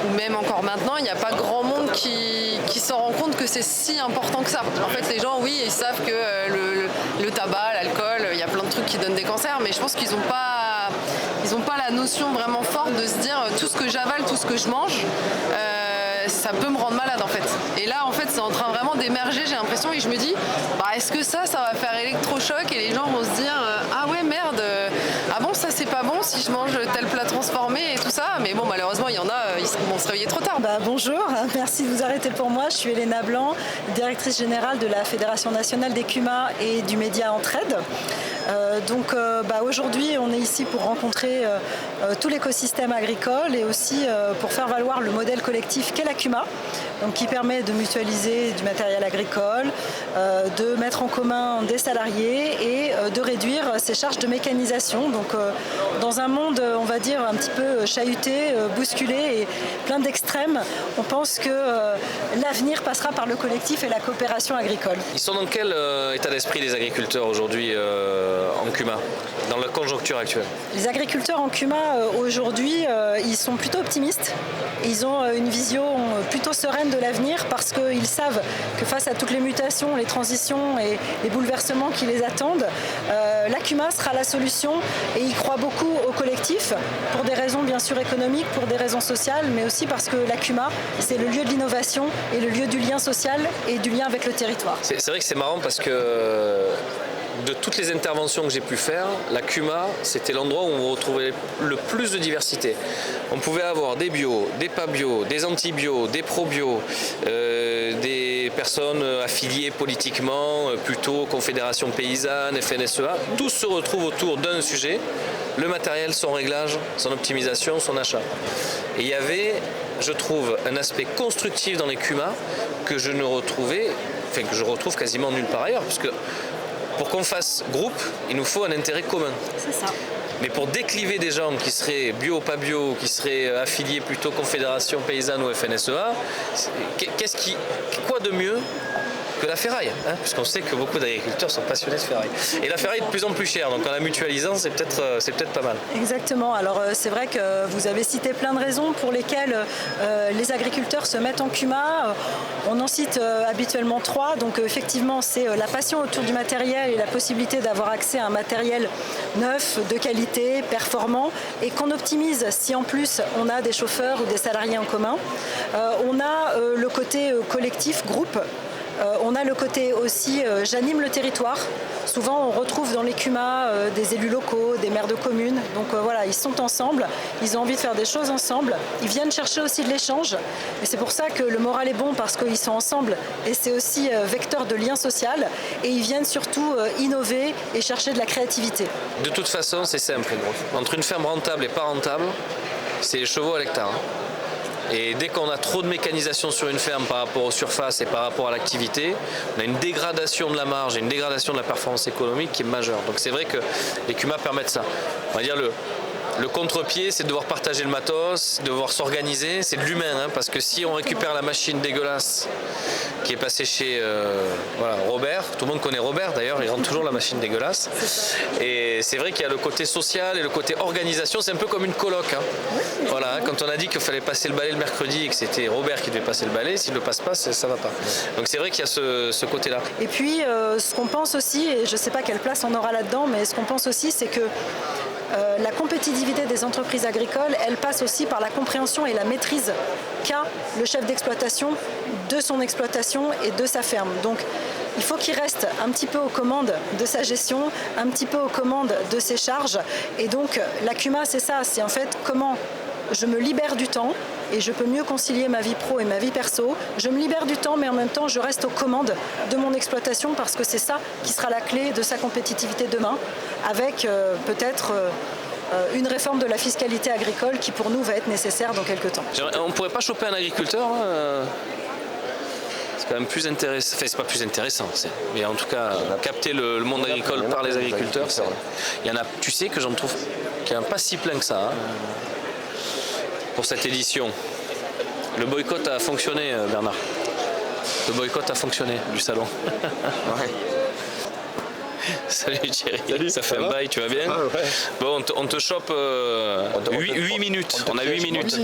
ou même encore maintenant, il n'y a pas grand monde qui s'en rend compte que c'est si important que ça. En fait, les gens, oui, ils savent que le tabac, l'alcool, il y a plein de trucs qui donnent des cancers, mais je pense qu'ils n'ont pas la notion vraiment forte de se dire tout ce que j'avale, tout ce que je mange, ça peut me rendre malade, en fait. Et là, en fait, c'est en train vraiment d'émerger, j'ai l'impression, et je me dis, est-ce que ça va faire électrochoc et les gens vont se dire ah ouais, merde, ah bon, ça c'est pas bon si je mange tel plat transformé et tout ça. Mais bon, malheureusement, il y en a, ils vont se réveiller trop tard. Bonjour, merci de vous arrêter pour moi. Je suis Elena Blanc, directrice générale de la Fédération nationale des CUMA et du média Entraide. Aujourd'hui, on est ici pour rencontrer tout l'écosystème agricole et aussi pour faire valoir le modèle collectif qu'est la CUMA, donc qui permet de mutualiser du matériel agricole, de mettre en commun des salariés et de réduire ses charges de mécanisation. Donc, dans un monde, on va dire, un petit peu chahuté, bousculé et plein d'extrêmes, on pense que l'avenir passera par le collectif et la coopération agricole. Ils sont dans quel état d'esprit les agriculteurs aujourd'hui en CUMA, dans la conjoncture actuelle? Les agriculteurs en CUMA aujourd'hui, ils sont plutôt optimistes. Ils ont une vision plutôt sereine de l'avenir parce qu'ils savent que face à toutes les mutations, les transitions et les bouleversements qui les attendent, la CUMA sera la solution et ils croient beaucoup au collectif pour des raisons bien sûr économiques, pour des raisons sociales, mais aussi parce que la CUMA, c'est le lieu de l'innovation et le lieu du lien social et du lien avec le territoire. C'est vrai que c'est marrant parce que de toutes les interventions que j'ai pu faire, la CUMA, c'était l'endroit où on retrouvait le plus de diversité. On pouvait avoir des bio, des pas bio, des anti-bio, des pro-bio, des personnes affiliées politiquement, plutôt Confédération Paysanne, FNSEA. Tous se retrouvent autour d'un sujet, le matériel, son réglage, son optimisation, son achat. Et il y avait, je trouve, un aspect constructif dans les CUMA que je retrouve quasiment nulle part ailleurs, parce que pour qu'on fasse groupe, il nous faut un intérêt commun. C'est ça. Mais pour décliver des gens qui seraient bio ou pas bio, qui seraient affiliés plutôt Confédération Paysanne ou FNSEA, quoi de mieux que la ferraille, puisqu'on sait que beaucoup d'agriculteurs sont passionnés de ferraille. Et la ferraille est de plus en plus chère, donc en la mutualisant, c'est peut-être pas mal. Exactement. Alors c'est vrai que vous avez cité plein de raisons pour lesquelles les agriculteurs se mettent en CUMA. On en cite habituellement 3. Donc effectivement, c'est la passion autour du matériel et la possibilité d'avoir accès à un matériel neuf, de qualité, performant, et qu'on optimise si en plus on a des chauffeurs ou des salariés en commun. On a le côté collectif, groupe. On a le côté aussi j'anime le territoire. Souvent on retrouve dans les CUMA des élus locaux, des maires de communes. Donc voilà, ils sont ensemble, ils ont envie de faire des choses ensemble. Ils viennent chercher aussi de l'échange. Et c'est pour ça que le moral est bon, parce qu'ils sont ensemble. Et c'est aussi vecteur de lien social. Et ils viennent surtout innover et chercher de la créativité. De toute façon, c'est simple. Entre une ferme rentable et pas rentable, c'est les chevaux à l'hectare. Et dès qu'on a trop de mécanisation sur une ferme par rapport aux surfaces et par rapport à l'activité, on a une dégradation de la marge et une dégradation de la performance économique qui est majeure. Donc c'est vrai que les CUMA permettent ça. On va dire le contre-pied, c'est de devoir partager le matos, de devoir s'organiser, c'est de l'humain, parce que si on récupère la machine dégueulasse qui est passée chez Robert, tout le monde connaît Robert d'ailleurs, il rend toujours la machine dégueulasse. Et c'est vrai qu'il y a le côté social et le côté organisation, c'est un peu comme une coloc. Voilà, quand on a dit qu'il fallait passer le balai le mercredi et que c'était Robert qui devait passer le balai, s'il ne le passe pas, ça ne va pas. Donc c'est vrai qu'il y a ce côté-là. Et puis ce qu'on pense aussi, et je ne sais pas quelle place on aura là-dedans, mais ce qu'on pense aussi, c'est que la compétitivité des entreprises agricoles, elle passe aussi par la compréhension et la maîtrise qu'a le chef d'exploitation de son exploitation et de sa ferme. Donc il faut qu'il reste un petit peu aux commandes de sa gestion, un petit peu aux commandes de ses charges. Et donc la CUMA, c'est ça, c'est en fait comment je me libère du temps et je peux mieux concilier ma vie pro et ma vie perso. Je me libère du temps, mais en même temps, je reste aux commandes de mon exploitation, parce que c'est ça qui sera la clé de sa compétitivité demain, avec peut-être une réforme de la fiscalité agricole qui pour nous va être nécessaire dans quelques temps. On ne pourrait pas choper un agriculteur c'est quand même plus intéressant, enfin c'est pas plus intéressant, mais en tout cas capter le monde agricole par les agriculteurs, il y en a, tu sais que j'en trouve qu'il n'y en a pas si plein que ça pour cette édition. Le boycott a fonctionné, Bernard. Le boycott a fonctionné du salon. Ouais. Salut Thierry, salut, ça fait un bail, tu vas bien? Bon, on te chope 8 minutes, on a 8 minutes.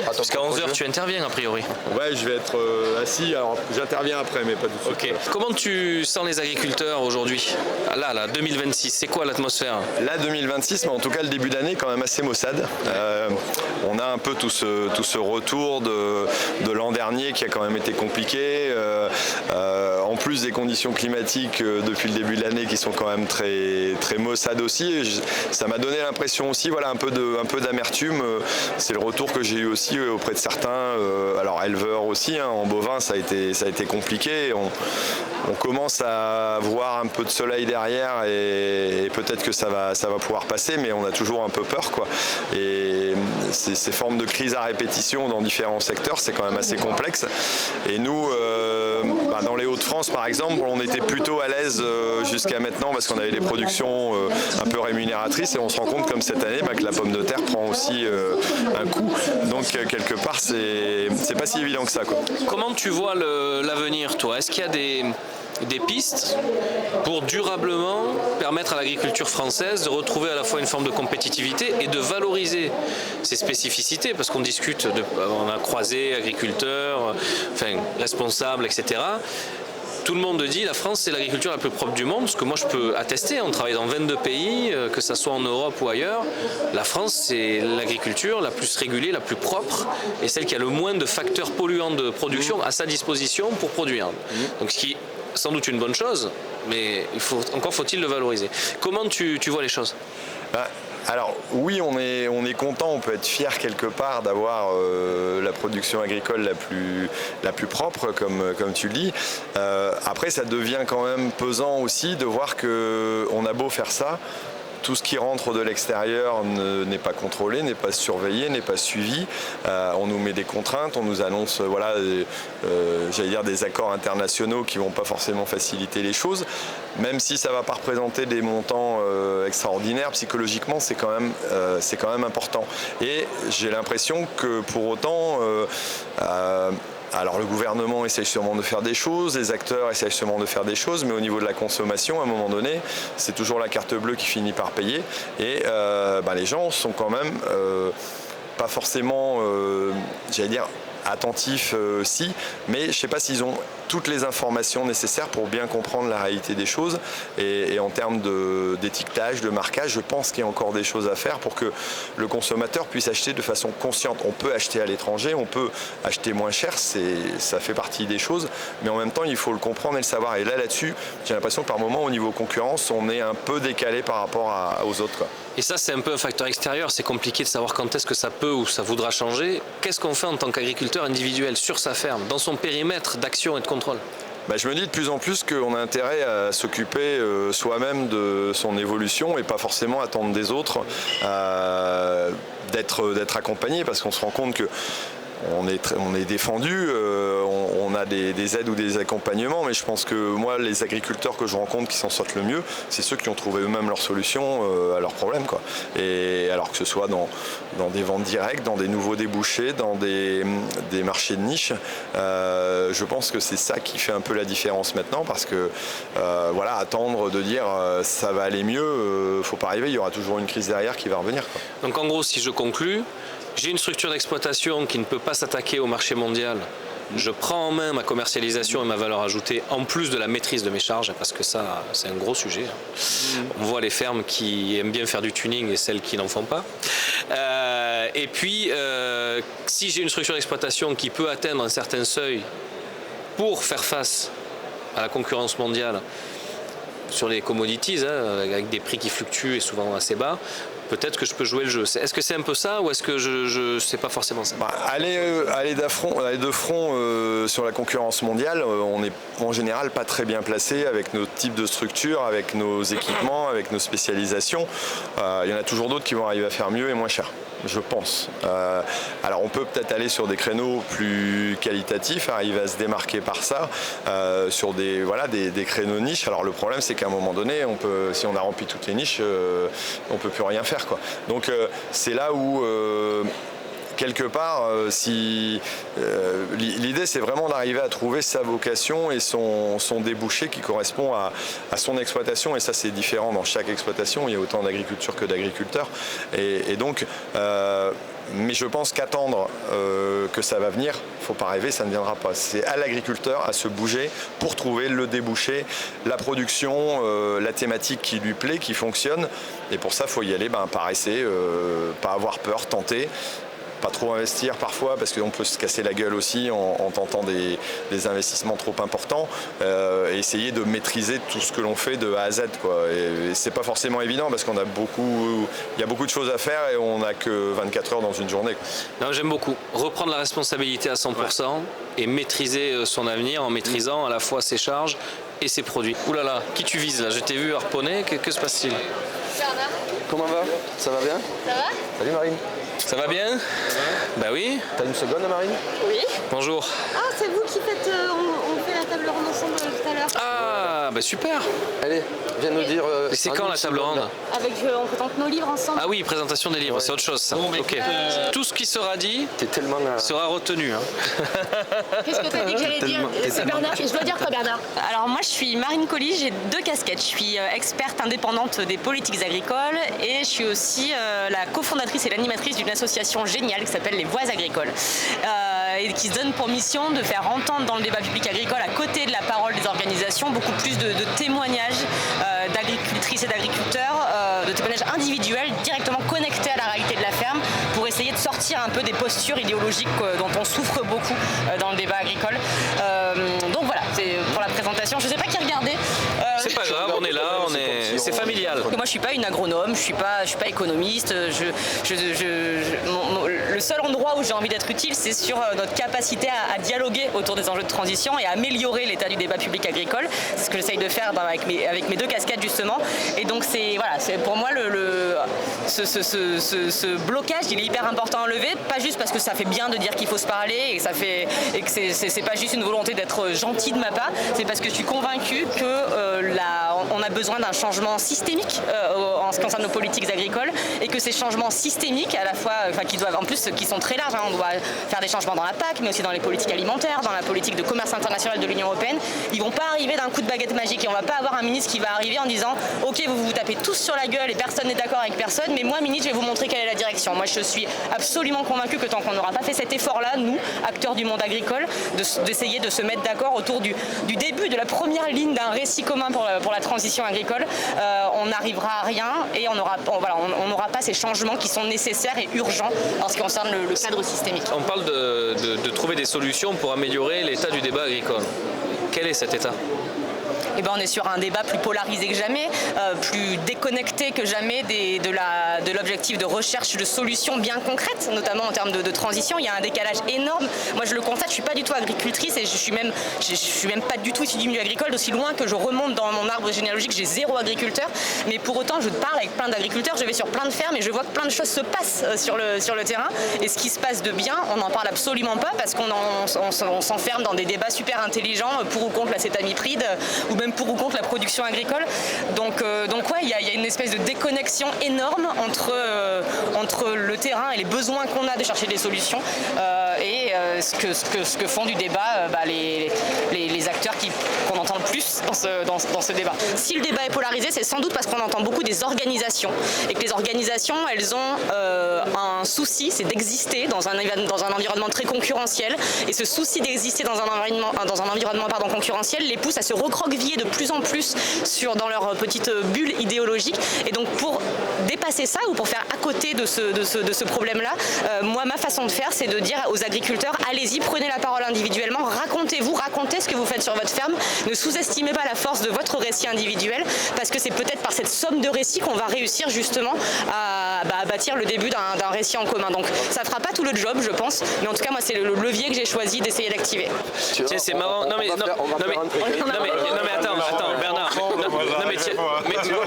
Parce qu'à 11h tu interviens a priori. Ouais, je vais être assis, alors j'interviens après, mais pas tout de suite. Ok. Comment tu sens les agriculteurs aujourd'hui? Là, 2026, c'est quoi l'atmosphère? Là, 2026, mais en tout cas le début d'année est quand même assez maussade. On a un peu tout ce retour de l'an dernier qui a quand même été compliqué. En plus des conditions climatiques depuis le début de l'année qui sont quand même très, très maussades aussi. Et ça m'a donné l'impression aussi, voilà, un peu d'amertume. C'est le retour que j'ai eu aussi auprès de certains, alors éleveurs aussi, en bovin ça a été compliqué. On commence à voir un peu de soleil derrière et peut-être que ça va pouvoir passer, mais on a toujours un peu peur, quoi. Et ces formes de crise à répétition dans différents secteurs, c'est quand même assez complexe. Et nous, dans les Hauts-de-France par exemple, on était plutôt à l'aise jusqu'à maintenant parce qu'on avait des productions un peu rémunératrices, et on se rend compte comme cette année que la pomme de terre prend aussi un coup. Donc quelque part, c'est pas si évident que ça, quoi. Comment tu vois l'avenir, toi? Est-ce qu'il y a des pistes pour durablement permettre à l'agriculture française de retrouver à la fois une forme de compétitivité et de valoriser ses spécificités, parce qu'on discute, on a croisé agriculteurs, responsables, etc. Tout le monde dit la France c'est l'agriculture la plus propre du monde, ce que moi je peux attester, on travaille dans 22 pays, que ce soit en Europe ou ailleurs. La France c'est l'agriculture la plus régulée, la plus propre, et celle qui a le moins de facteurs polluants de production à sa disposition pour produire. Donc ce qui sans doute une bonne chose, mais encore faut-il le valoriser. Comment tu vois les choses ? Alors oui, on est content, on peut être fier quelque part d'avoir la production agricole la plus propre, comme tu le dis. Après, ça devient quand même pesant aussi de voir qu'on a beau faire ça, tout ce qui rentre de l'extérieur n'est pas contrôlé, n'est pas surveillé, n'est pas suivi. On nous met des contraintes, on nous annonce j'allais dire des accords internationaux qui ne vont pas forcément faciliter les choses. Même si ça ne va pas représenter des montants extraordinaires, psychologiquement c'est quand même important. Et j'ai l'impression que pour autant, alors le gouvernement essaye sûrement de faire des choses, les acteurs essayent sûrement de faire des choses, mais au niveau de la consommation, à un moment donné, c'est toujours la carte bleue qui finit par payer. Et les gens sont quand même pas forcément, j'allais dire, attentifs mais je ne sais pas s'ils ont toutes les informations nécessaires pour bien comprendre la réalité des choses. Et en termes d'étiquetage, de marquage, je pense qu'il y a encore des choses à faire pour que le consommateur puisse acheter de façon consciente. On peut acheter à l'étranger, on peut acheter moins cher, ça fait partie des choses, mais en même temps il faut le comprendre et le savoir. Et là-dessus, j'ai l'impression que par moment au niveau concurrence, on est un peu décalé par rapport aux autres, quoi. Et ça, c'est un peu un facteur extérieur, c'est compliqué de savoir quand est-ce que ça peut ou ça voudra changer. Qu'est-ce qu'on fait en tant qu'agriculteur individuel sur sa ferme, dans son périmètre d'action et de contrôle ? Je me dis de plus en plus qu'on a intérêt à s'occuper soi-même de son évolution et pas forcément attendre des autres d'être accompagné, parce qu'on se rend compte que on est défendu, on a des aides ou des accompagnements, mais je pense que moi, les agriculteurs que je rencontre qui s'en sortent le mieux, c'est ceux qui ont trouvé eux-mêmes leur solution à leurs problèmes, quoi. Et alors que ce soit dans des ventes directes, dans des nouveaux débouchés, dans des marchés de niche, je pense que c'est ça qui fait un peu la différence maintenant, parce que attendre de dire ça va aller mieux, faut pas arriver, il y aura toujours une crise derrière qui va revenir, quoi. Donc en gros, si je conclus, j'ai une structure d'exploitation qui ne peut pas s'attaquer au marché mondial. Je prends en main ma commercialisation et ma valeur ajoutée, en plus de la maîtrise de mes charges, parce que ça, c'est un gros sujet. On voit les fermes qui aiment bien faire du tuning et celles qui n'en font pas. Et puis, si j'ai une structure d'exploitation qui peut atteindre un certain seuil pour faire face à la concurrence mondiale sur les commodities, avec des prix qui fluctuent et souvent assez bas, peut-être que je peux jouer le jeu. Est-ce que c'est un peu ça, ou est-ce que je sais pas forcément ça ? Aller de front sur la concurrence mondiale, on n'est en général pas très bien placé avec nos types de structures, avec nos équipements, avec nos spécialisations. Il y en a toujours d'autres qui vont arriver à faire mieux et moins cher, je pense. Alors on peut peut-être aller sur des créneaux plus qualitatifs, arriver à se démarquer par ça, sur des créneaux niches. Alors le problème, c'est qu'à un moment donné, si on a rempli toutes les niches, on peut plus rien faire, quoi. Donc c'est là où quelque part, l'idée c'est vraiment d'arriver à trouver sa vocation et son débouché qui correspond à son exploitation, et ça c'est différent dans chaque exploitation, il y a autant d'agriculture que d'agriculteurs, et donc mais je pense qu'attendre que ça va venir, faut pas rêver, ça ne viendra pas. C'est à l'agriculteur à se bouger pour trouver le débouché, la production, la thématique qui lui plaît, qui fonctionne. Et pour ça, il faut y aller par essai, pas avoir peur, tenter. Pas trop investir parfois, parce qu'on peut se casser la gueule aussi en tentant des investissements trop importants, et essayer de maîtriser tout ce que l'on fait de A à Z, quoi. Et c'est pas forcément évident, parce il y a beaucoup de choses à faire et on n'a que 24 heures dans une journée, quoi. Non, j'aime beaucoup reprendre la responsabilité à 100% et maîtriser son avenir en maîtrisant à la fois ses charges et ses produits. Ouh là là, qui tu vises là? Je t'ai vu harponner, que se passe-t-il? Bernard. Comment va? Ça va bien? Ça va? Salut Marine. Ça va bien? Bah oui. T'as une seconde, Marine? Oui. Bonjour. Ah, c'est vous qui faites... on fait la table ronde ensemble tout à l'heure. Ah, bah super. Allez, viens nous dire... Et c'est quand la table ronde? Avec, on présente nos livres ensemble. Ah oui, présentation des livres, c'est autre chose ça. Bon, ok. Tout ce qui sera dit sera retenu. Qu'est-ce que t'as dit que j'allais dire? C'est Bernard. Je dois dire quoi, Bernard? Alors moi je suis Marine Colli, j'ai 2 casquettes. Je suis experte indépendante des politiques agricoles et je suis aussi la cofondatrice et l'animatrice d'une association géniale qui s'appelle les Voix agricoles et qui se donne pour mission de faire entendre dans le débat public agricole, à côté de la parole des organisations, beaucoup plus de témoignages d'agricultrices et d'agriculteurs, de témoignages individuels directement connectés à la réalité de la ferme, pour essayer de sortir un peu des postures idéologiques dont on souffre beaucoup dans le débat agricole. Donc voilà, c'est pour la présentation. Je ne sais pas qui C'est familial. Moi, je suis pas une agronome, je suis pas économiste. Le seul endroit où j'ai envie d'être utile, c'est sur notre capacité à dialoguer autour des enjeux de transition et à améliorer l'état du débat public agricole. C'est ce que j'essaye de faire avec mes deux casquettes justement. Et donc c'est pour moi ce blocage, il est hyper important à lever, pas juste parce que ça fait bien de dire qu'il faut se parler et que c'est pas juste une volonté d'être gentil de ma part, c'est parce que je suis convaincue que on a besoin d'un changement systémique en ce qui concerne nos politiques agricoles et que ces changements systémiques, à la fois, qui sont très larges, on doit faire des changements dans la PAC, mais aussi dans les politiques alimentaires, dans la politique de commerce international de l'Union européenne, ils vont pas arriver d'un coup de baguette magique et on va pas avoir un ministre qui va arriver en disant ok, vous vous tapez tous sur la gueule et personne n'est d'accord avec personne, mais moi ministre, je vais vous montrer quelle est la direction. Moi je suis absolument convaincue que tant qu'on n'aura pas fait cet effort-là, nous, acteurs du monde agricole, d'essayer de se mettre d'accord autour du début de la première ligne d'un récit commun pour la transition agricole, on n'arrivera à rien et on n'aura pas ces changements qui sont nécessaires et urgents en ce qui concerne le cadre systémique. On parle de trouver des solutions pour améliorer l'état du débat agricole. Quel est cet état ? On est sur un débat plus polarisé que jamais, plus déconnecté que jamais de l'objectif de recherche de solutions bien concrètes, notamment en termes de transition. Il y a un décalage énorme. Moi, je le constate, je suis pas du tout agricultrice et je suis même pas du tout issue du milieu agricole, d'aussi loin que je remonte dans mon arbre généalogique, j'ai 0 agriculteur. Mais pour autant, je parle avec plein d'agriculteurs, je vais sur plein de fermes et je vois que plein de choses se passent sur le terrain. Et ce qui se passe de bien, on n'en parle absolument pas parce qu'on s'enferme dans des débats super intelligents pour ou contre l'acétamipride ou même pour ou contre la production agricole. Donc ouais, il y a une espèce de déconnexion énorme entre le terrain et les besoins qu'on a de chercher des solutions et ce que font du débat les acteurs qu'on entend le plus dans ce débat. Si le débat est polarisé, c'est sans doute parce qu'on entend beaucoup des organisations et que les organisations, elles ont un souci, c'est d'exister dans un environnement très concurrentiel, et ce souci d'exister dans un environnement concurrentiel les pousse à se recroqueviller de plus en plus dans leur petite bulle idéologique. Et donc pour dépasser ça ou pour faire à côté de ce problème-là, moi ma façon de faire, c'est de dire aux agriculteurs, allez-y, prenez la parole individuellement, racontez ce que vous faites sur votre ferme, ne sous-estimez pas la force de votre récit individuel, parce que c'est peut-être par cette somme de récits qu'on va réussir justement à bâtir le début d'un récit en commun. Donc ça fera pas tout le job, je pense, mais en tout cas moi c'est le levier que j'ai choisi d'essayer d'activer. Tiens, c'est marrant. Non mais attends Bernard.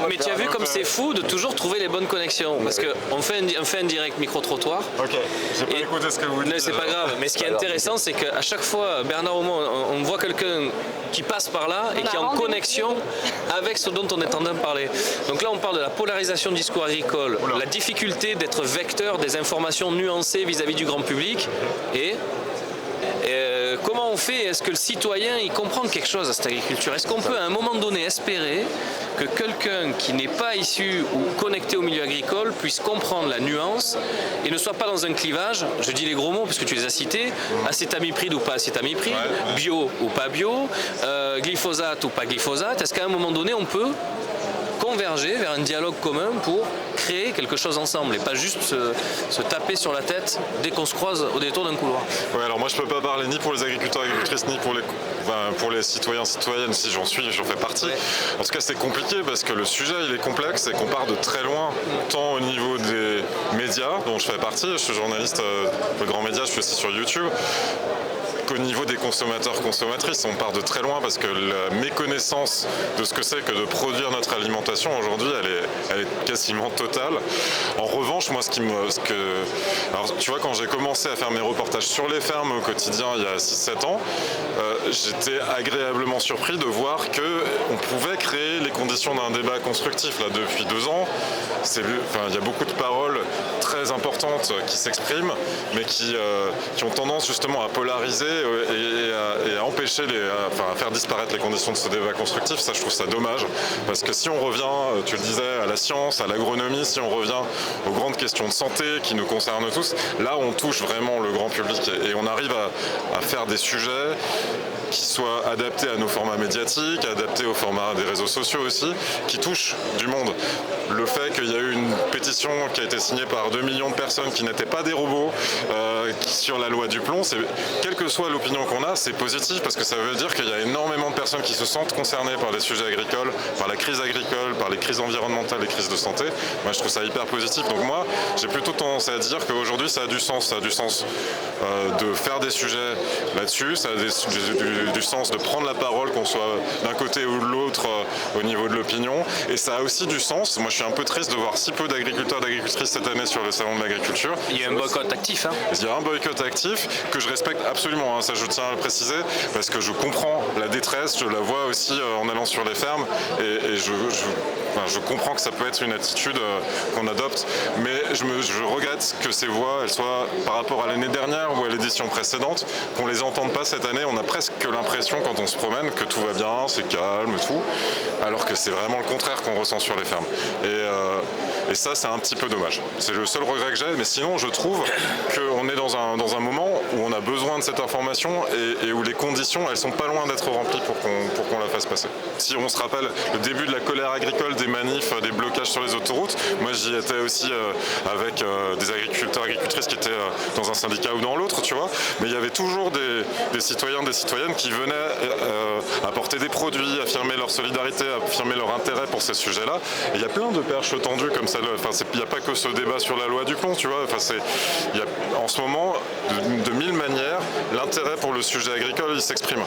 Mais tu as vu comme c'est fou de toujours trouver les bonnes connexions, parce qu'on fait un direct micro-trottoir. Ok, j'ai pas écouté ce que vous dites. C'est pas grave, mais ce qui est intéressant, c'est qu'à chaque fois, Bernard au moins, on voit quelqu'un qui passe par là et qui est en connexion avec ce dont on est en train de parler. Donc là, on parle de la polarisation du discours agricole, la difficulté d'être vecteur des informations nuancées vis-à-vis du grand public et comment on fait? Est-ce que le citoyen il comprend quelque chose à cette agriculture? Est-ce qu'on peut à un moment donné espérer que quelqu'un qui n'est pas issu ou connecté au milieu agricole puisse comprendre la nuance et ne soit pas dans un clivage, je dis les gros mots parce que tu les as cités, acétamipride ou pas acétamipride, bio ou pas bio, glyphosate ou pas glyphosate? Est-ce qu'à un moment donné on peut converger vers un dialogue commun pour créer quelque chose ensemble et pas juste se taper sur la tête dès qu'on se croise au détour d'un couloir? Ouais, alors moi je peux pas parler ni pour les agriculteurs et agricultrices ni pour les citoyens citoyennes, si j'en fais partie. En tout cas c'est compliqué parce que le sujet il est complexe et qu'on part de très loin, tant au niveau des médias dont je fais partie, je suis journaliste de grands médias, je suis aussi sur YouTube, qu'au niveau des consommateurs-consommatrices. On part de très loin parce que la méconnaissance de ce que c'est que de produire notre alimentation aujourd'hui, elle est quasiment totale. En revanche, moi, alors, tu vois, quand j'ai commencé à faire mes reportages sur les fermes au quotidien il y a 6-7 ans, j'étais agréablement surpris de voir qu'on pouvait créer les conditions d'un débat constructif. Là, depuis 2 ans, il y a beaucoup de paroles très importantes qui s'expriment, mais qui ont tendance justement à polariser et à empêcher, à faire disparaître les conditions de ce débat constructif. Ça, je trouve ça dommage, parce que si on revient, tu le disais, à la science, à l'agronomie, si on revient aux grandes questions de santé qui nous concernent tous, là on touche vraiment le grand public et on arrive à faire des sujets qui soient adaptés à nos formats médiatiques, adaptés au format des réseaux sociaux aussi, qui touchent du monde. Le fait qu'il y a eu une pétition qui a été signée par 2 millions de personnes qui n'étaient pas des robots, sur la loi du plomb, quelle que soit l'opinion qu'on a, c'est positif parce que ça veut dire qu'il y a énormément de personnes qui se sentent concernées par les sujets agricoles, par la crise agricole, par les crises environnementales, les crises de santé. Moi, je trouve ça hyper positif. Donc moi, j'ai plutôt tendance à dire qu'aujourd'hui, ça a du sens. Ça a du sens de faire des sujets là-dessus. Ça a du sens de prendre la parole, qu'on soit d'un côté ou de l'autre au niveau de l'opinion. Et ça a aussi du sens. Moi, je suis un peu triste de voir si peu d'agriculteurs, d'agricultrices cette année sur le salon de l'agriculture. Il y a un boycott actif. Il y a un boycott actif que je respecte absolument, ça je tiens à le préciser, parce que je comprends la détresse, je la vois aussi en allant sur les fermes, et je comprends que ça peut être une attitude qu'on adopte, mais je regrette que ces voix, elles soient par rapport à l'année dernière ou à l'édition précédente, qu'on les entende pas cette année. On a presque l'impression quand on se promène que tout va bien, c'est calme, tout, alors que c'est vraiment le contraire qu'on ressent sur les fermes. Et ça, c'est un petit peu dommage. C'est le seul regret que j'ai, mais sinon, je trouve qu'on est dans un moment où on a besoin de cette information et où les conditions, elles sont pas loin d'être remplies pour qu'on la fasse passer. Si on se rappelle le début de la colère agricole, des manifs, des blocages sur les autoroutes, moi j'y étais aussi avec des agriculteurs, agricultrices qui étaient dans un syndicat ou dans l'autre, tu vois, mais il y avait toujours des citoyens, des citoyennes qui venaient apporter des produits, affirmer leur solidarité, affirmer leur intérêt pour ces sujets-là. Et il y a plein de perches tendues comme ça. Enfin, il n'y a pas que ce débat sur la loi du plomb, tu vois. Enfin, il y a, en ce moment, de mille manières, l'intérêt pour le sujet agricole, il s'exprime.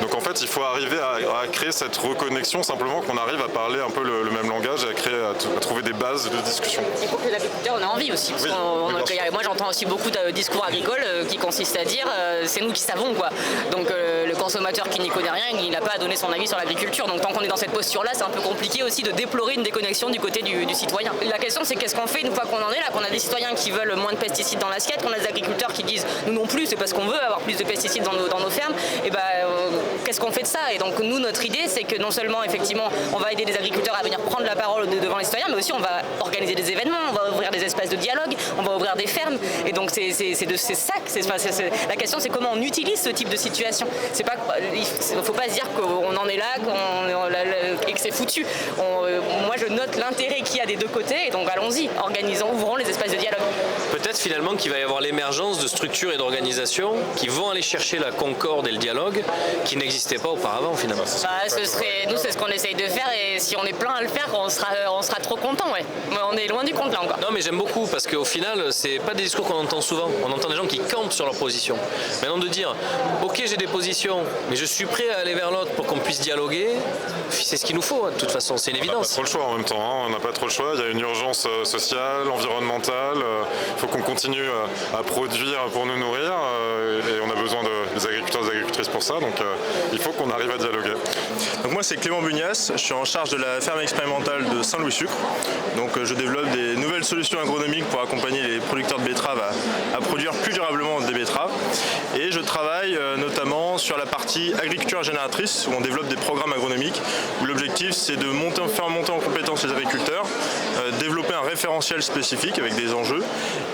Donc en fait, il faut arriver à créer cette reconnexion, simplement qu'on arrive à parler un peu le même langage et à trouver des bases de discussion. Il faut que les agriculteurs en aient envie aussi. Parce moi, j'entends aussi beaucoup de discours agricoles qui consistent à dire c'est nous qui savons, quoi. Donc le consommateur qui n'y connaît rien, il n'a pas à donner son avis sur l'agriculture. Donc tant qu'on est dans cette posture-là, c'est un peu compliqué aussi de déplorer une déconnexion du côté du citoyen. La question, c'est qu'est-ce qu'on fait une fois qu'on en est là, qu'on a des citoyens qui veulent moins de pesticides dans l'assiette, qu'on a des agriculteurs qui disent nous non plus, c'est parce qu'on veut avoir plus de pesticides dans nos fermes. Et qu'est-ce qu'on fait de ça? Et donc nous, notre idée, c'est que non seulement effectivement, on va aider les agriculteurs à venir prendre la parole devant les citoyens, mais aussi on va organiser des événements, on va ouvrir des espaces de dialogue, on va ouvrir des fermes. Et donc c'est ça. La question, c'est comment on utilise ce type de situation. Il ne faut pas se dire qu'on en est là, et que c'est foutu. Moi, je note l'intérêt qu'il y a des deux côtés, et donc allons-y, ouvrons les espaces de dialogue. Peut-être finalement qu'il va y avoir l'émergence de structures et d'organisations qui vont aller chercher la concorde et le dialogue qui n'existaient pas auparavant finalement. Nous, c'est ce qu'on essaye de faire, et si on est plein à le faire, on sera trop content, ouais. Mais on est loin du compte là encore. Non, mais j'aime beaucoup parce qu'au final, c'est pas des discours qu'on entend souvent. On entend des gens qui campent sur leur position. Maintenant de dire, ok, j'ai des positions, mais je suis prêt à aller vers l'autre pour qu'on puisse dialoguer, c'est ce qu'il nous faut, de toute façon, c'est une évidence. On n'a pas trop le choix en même temps, hein. On n'a pas trop le choix. Il y a une urgence sociale, environnementale. Il faut qu'on continue à produire pour nous nourrir, et on a besoin des agriculteurs et des agricultrices pour ça. Donc il faut qu'on arrive à dialoguer. Donc moi, c'est Clément Bugnas, je suis en charge de la ferme expérimentale de Saint-Louis-Sucre. Donc je développe des nouvelles solutions agronomiques pour accompagner les producteurs de betteraves à produire plus durablement des betteraves. Et je travaille notamment sur la partie agriculture génératrice, où on développe des programmes agronomiques, où l'objectif c'est de faire monter en compétence les agriculteurs, développer un référentiel spécifique avec des enjeux,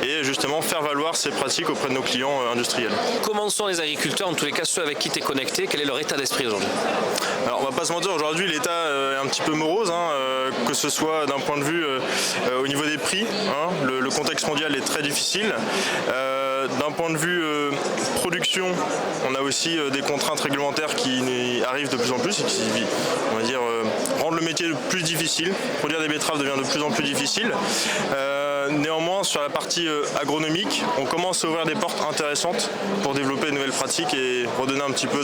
et justement faire valoir ces pratiques auprès de nos clients industriels. Comment sont les agriculteurs, en tous les cas ceux avec qui tu es connecté, quel est leur état d'esprit aujourd'hui? Alors on va pas se mentir, aujourd'hui l'état est un petit peu morose, que ce soit d'un point de vue au niveau des prix, le contexte mondial est très difficile. D'un point de vue production, on a aussi des contraintes réglementaires qui arrivent de plus en plus et qui, on va dire, rendent le métier plus difficile. Produire des betteraves devient de plus en plus difficile. Néanmoins, sur la partie agronomique, on commence à ouvrir des portes intéressantes pour développer de nouvelles pratiques et redonner un petit peu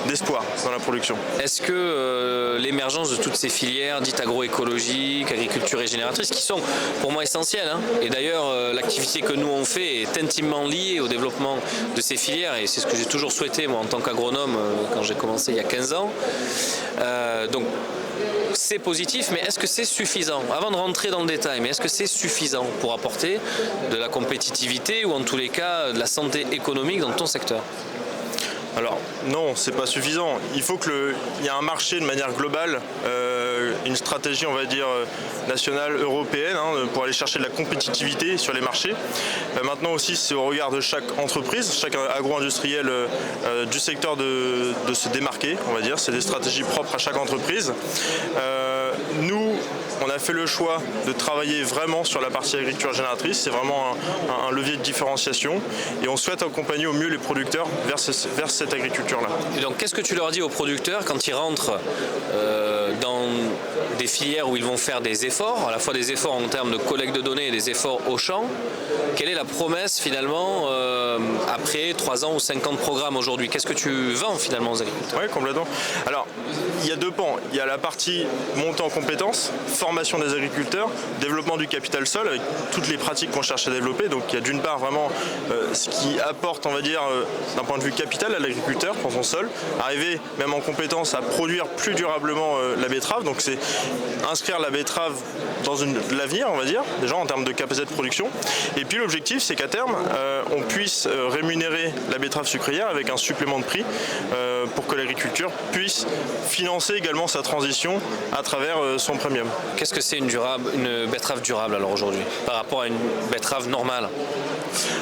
d'espoir dans la production. Est-ce que l'émergence de toutes ces filières dites agroécologiques, agriculture régénératrice, qui sont pour moi essentielles, et d'ailleurs l'activité que nous on fait est intimement liée au développement de ces filières, et c'est ce que j'ai toujours souhaité moi en tant qu'agronome quand j'ai commencé il y a 15 ans. Donc c'est positif, mais est-ce que c'est suffisant? Avant de rentrer dans le détail, mais est-ce que c'est suffisant pour apporter de la compétitivité ou en tous les cas de la santé économique dans ton secteur? Alors non, c'est pas suffisant. Il faut qu'il y ait un marché de manière globale, une stratégie, on va dire, nationale, européenne, pour aller chercher de la compétitivité sur les marchés. Maintenant aussi, c'est au regard de chaque entreprise, chaque agro-industriel du secteur de se démarquer, on va dire. C'est des stratégies propres à chaque entreprise. Nous, on on a fait le choix de travailler vraiment sur la partie agriculture génératrice. C'est vraiment un levier de différenciation et on souhaite accompagner au mieux les producteurs vers cette agriculture-là. Et donc qu'est-ce que tu leur dis aux producteurs quand ils rentrent dans des filières où ils vont faire des efforts, à la fois des efforts en termes de collecte de données et des efforts au champ? Quelle est la promesse finalement après 3 ans ou 5 ans de programme aujourd'hui? Qu'est-ce que tu vends finalement aux agriculteurs? Oui, complètement. Alors, il y a 2 pans. Il y a la partie montée en compétences, formation des agriculteurs, développement du capital sol avec toutes les pratiques qu'on cherche à développer. Donc il y a d'une part vraiment ce qui apporte, on va dire, d'un point de vue capital à l'agriculteur pour son sol, arriver même en compétence à produire plus durablement la betterave. Donc c'est inscrire la betterave dans l'avenir, on va dire, déjà en termes de capacité de production. Et puis l'objectif, c'est qu'à terme, on puisse rémunérer la betterave sucrière avec un supplément de prix pour que l'agriculture puisse financer également sa transition à travers son premium. Qu'est-ce que c'est une betterave durable alors aujourd'hui par rapport à une betterave normale?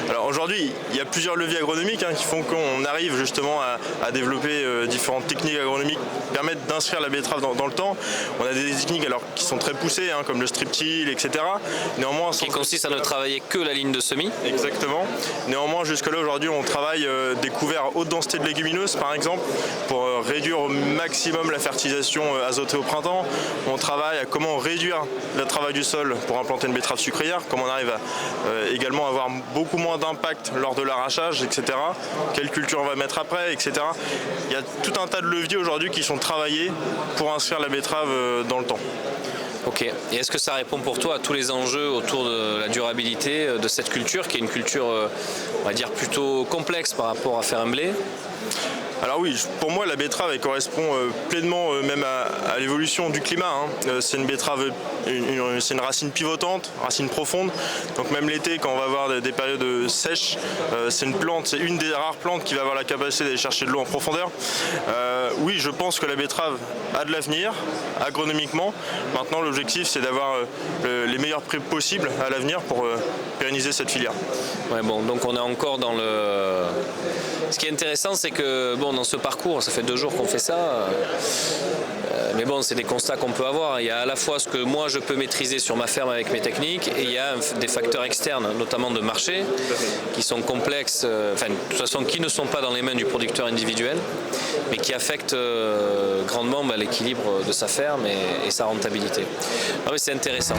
Alors aujourd'hui, il y a plusieurs leviers agronomiques qui font qu'on arrive justement à développer différentes techniques agronomiques qui permettent d'inscrire la betterave dans le temps. On a des techniques alors qui sont très poussées, comme le strip-till, etc. Néanmoins, qui consiste à ne travailler que la ligne de semis. Exactement. Néanmoins, jusque-là, aujourd'hui, on travaille des couverts à haute densité de légumineuses, par exemple, pour réduire au maximum la fertilisation azotée au printemps. On travaille à comment réduire le travail du sol pour implanter une betterave sucrière, comment on arrive à également avoir beaucoup moins d'impact lors de l'arrachage, etc. Quelle culture on va mettre après, etc. Il y a tout un tas de leviers aujourd'hui qui sont travaillés pour inscrire la betterave dans le temps. Ok. Et est-ce que ça répond pour toi à tous les enjeux autour de la durabilité de cette culture, qui est une culture, on va dire, plutôt complexe par rapport à faire un blé? Alors oui, pour moi la betterave elle correspond pleinement même à l'évolution du climat. C'est une betterave, c'est une racine pivotante, racine profonde. Donc même l'été quand on va avoir des périodes sèches, c'est une des rares plantes qui va avoir la capacité d'aller chercher de l'eau en profondeur. Oui, je pense que la betterave a de l'avenir agronomiquement. Maintenant l'objectif c'est d'avoir les meilleurs prix possibles à l'avenir pour pérenniser cette filière. Ouais, bon, donc on est encore dans le... Ce qui est intéressant, c'est que dans ce parcours, ça fait 2 jours qu'on fait ça, mais bon, c'est des constats qu'on peut avoir. Il y a à la fois ce que moi je peux maîtriser sur ma ferme avec mes techniques, et il y a des facteurs externes, notamment de marché, qui sont complexes, de toute façon qui ne sont pas dans les mains du producteur individuel, mais qui affectent grandement l'équilibre de sa ferme et sa rentabilité. Ah oui, c'est intéressant.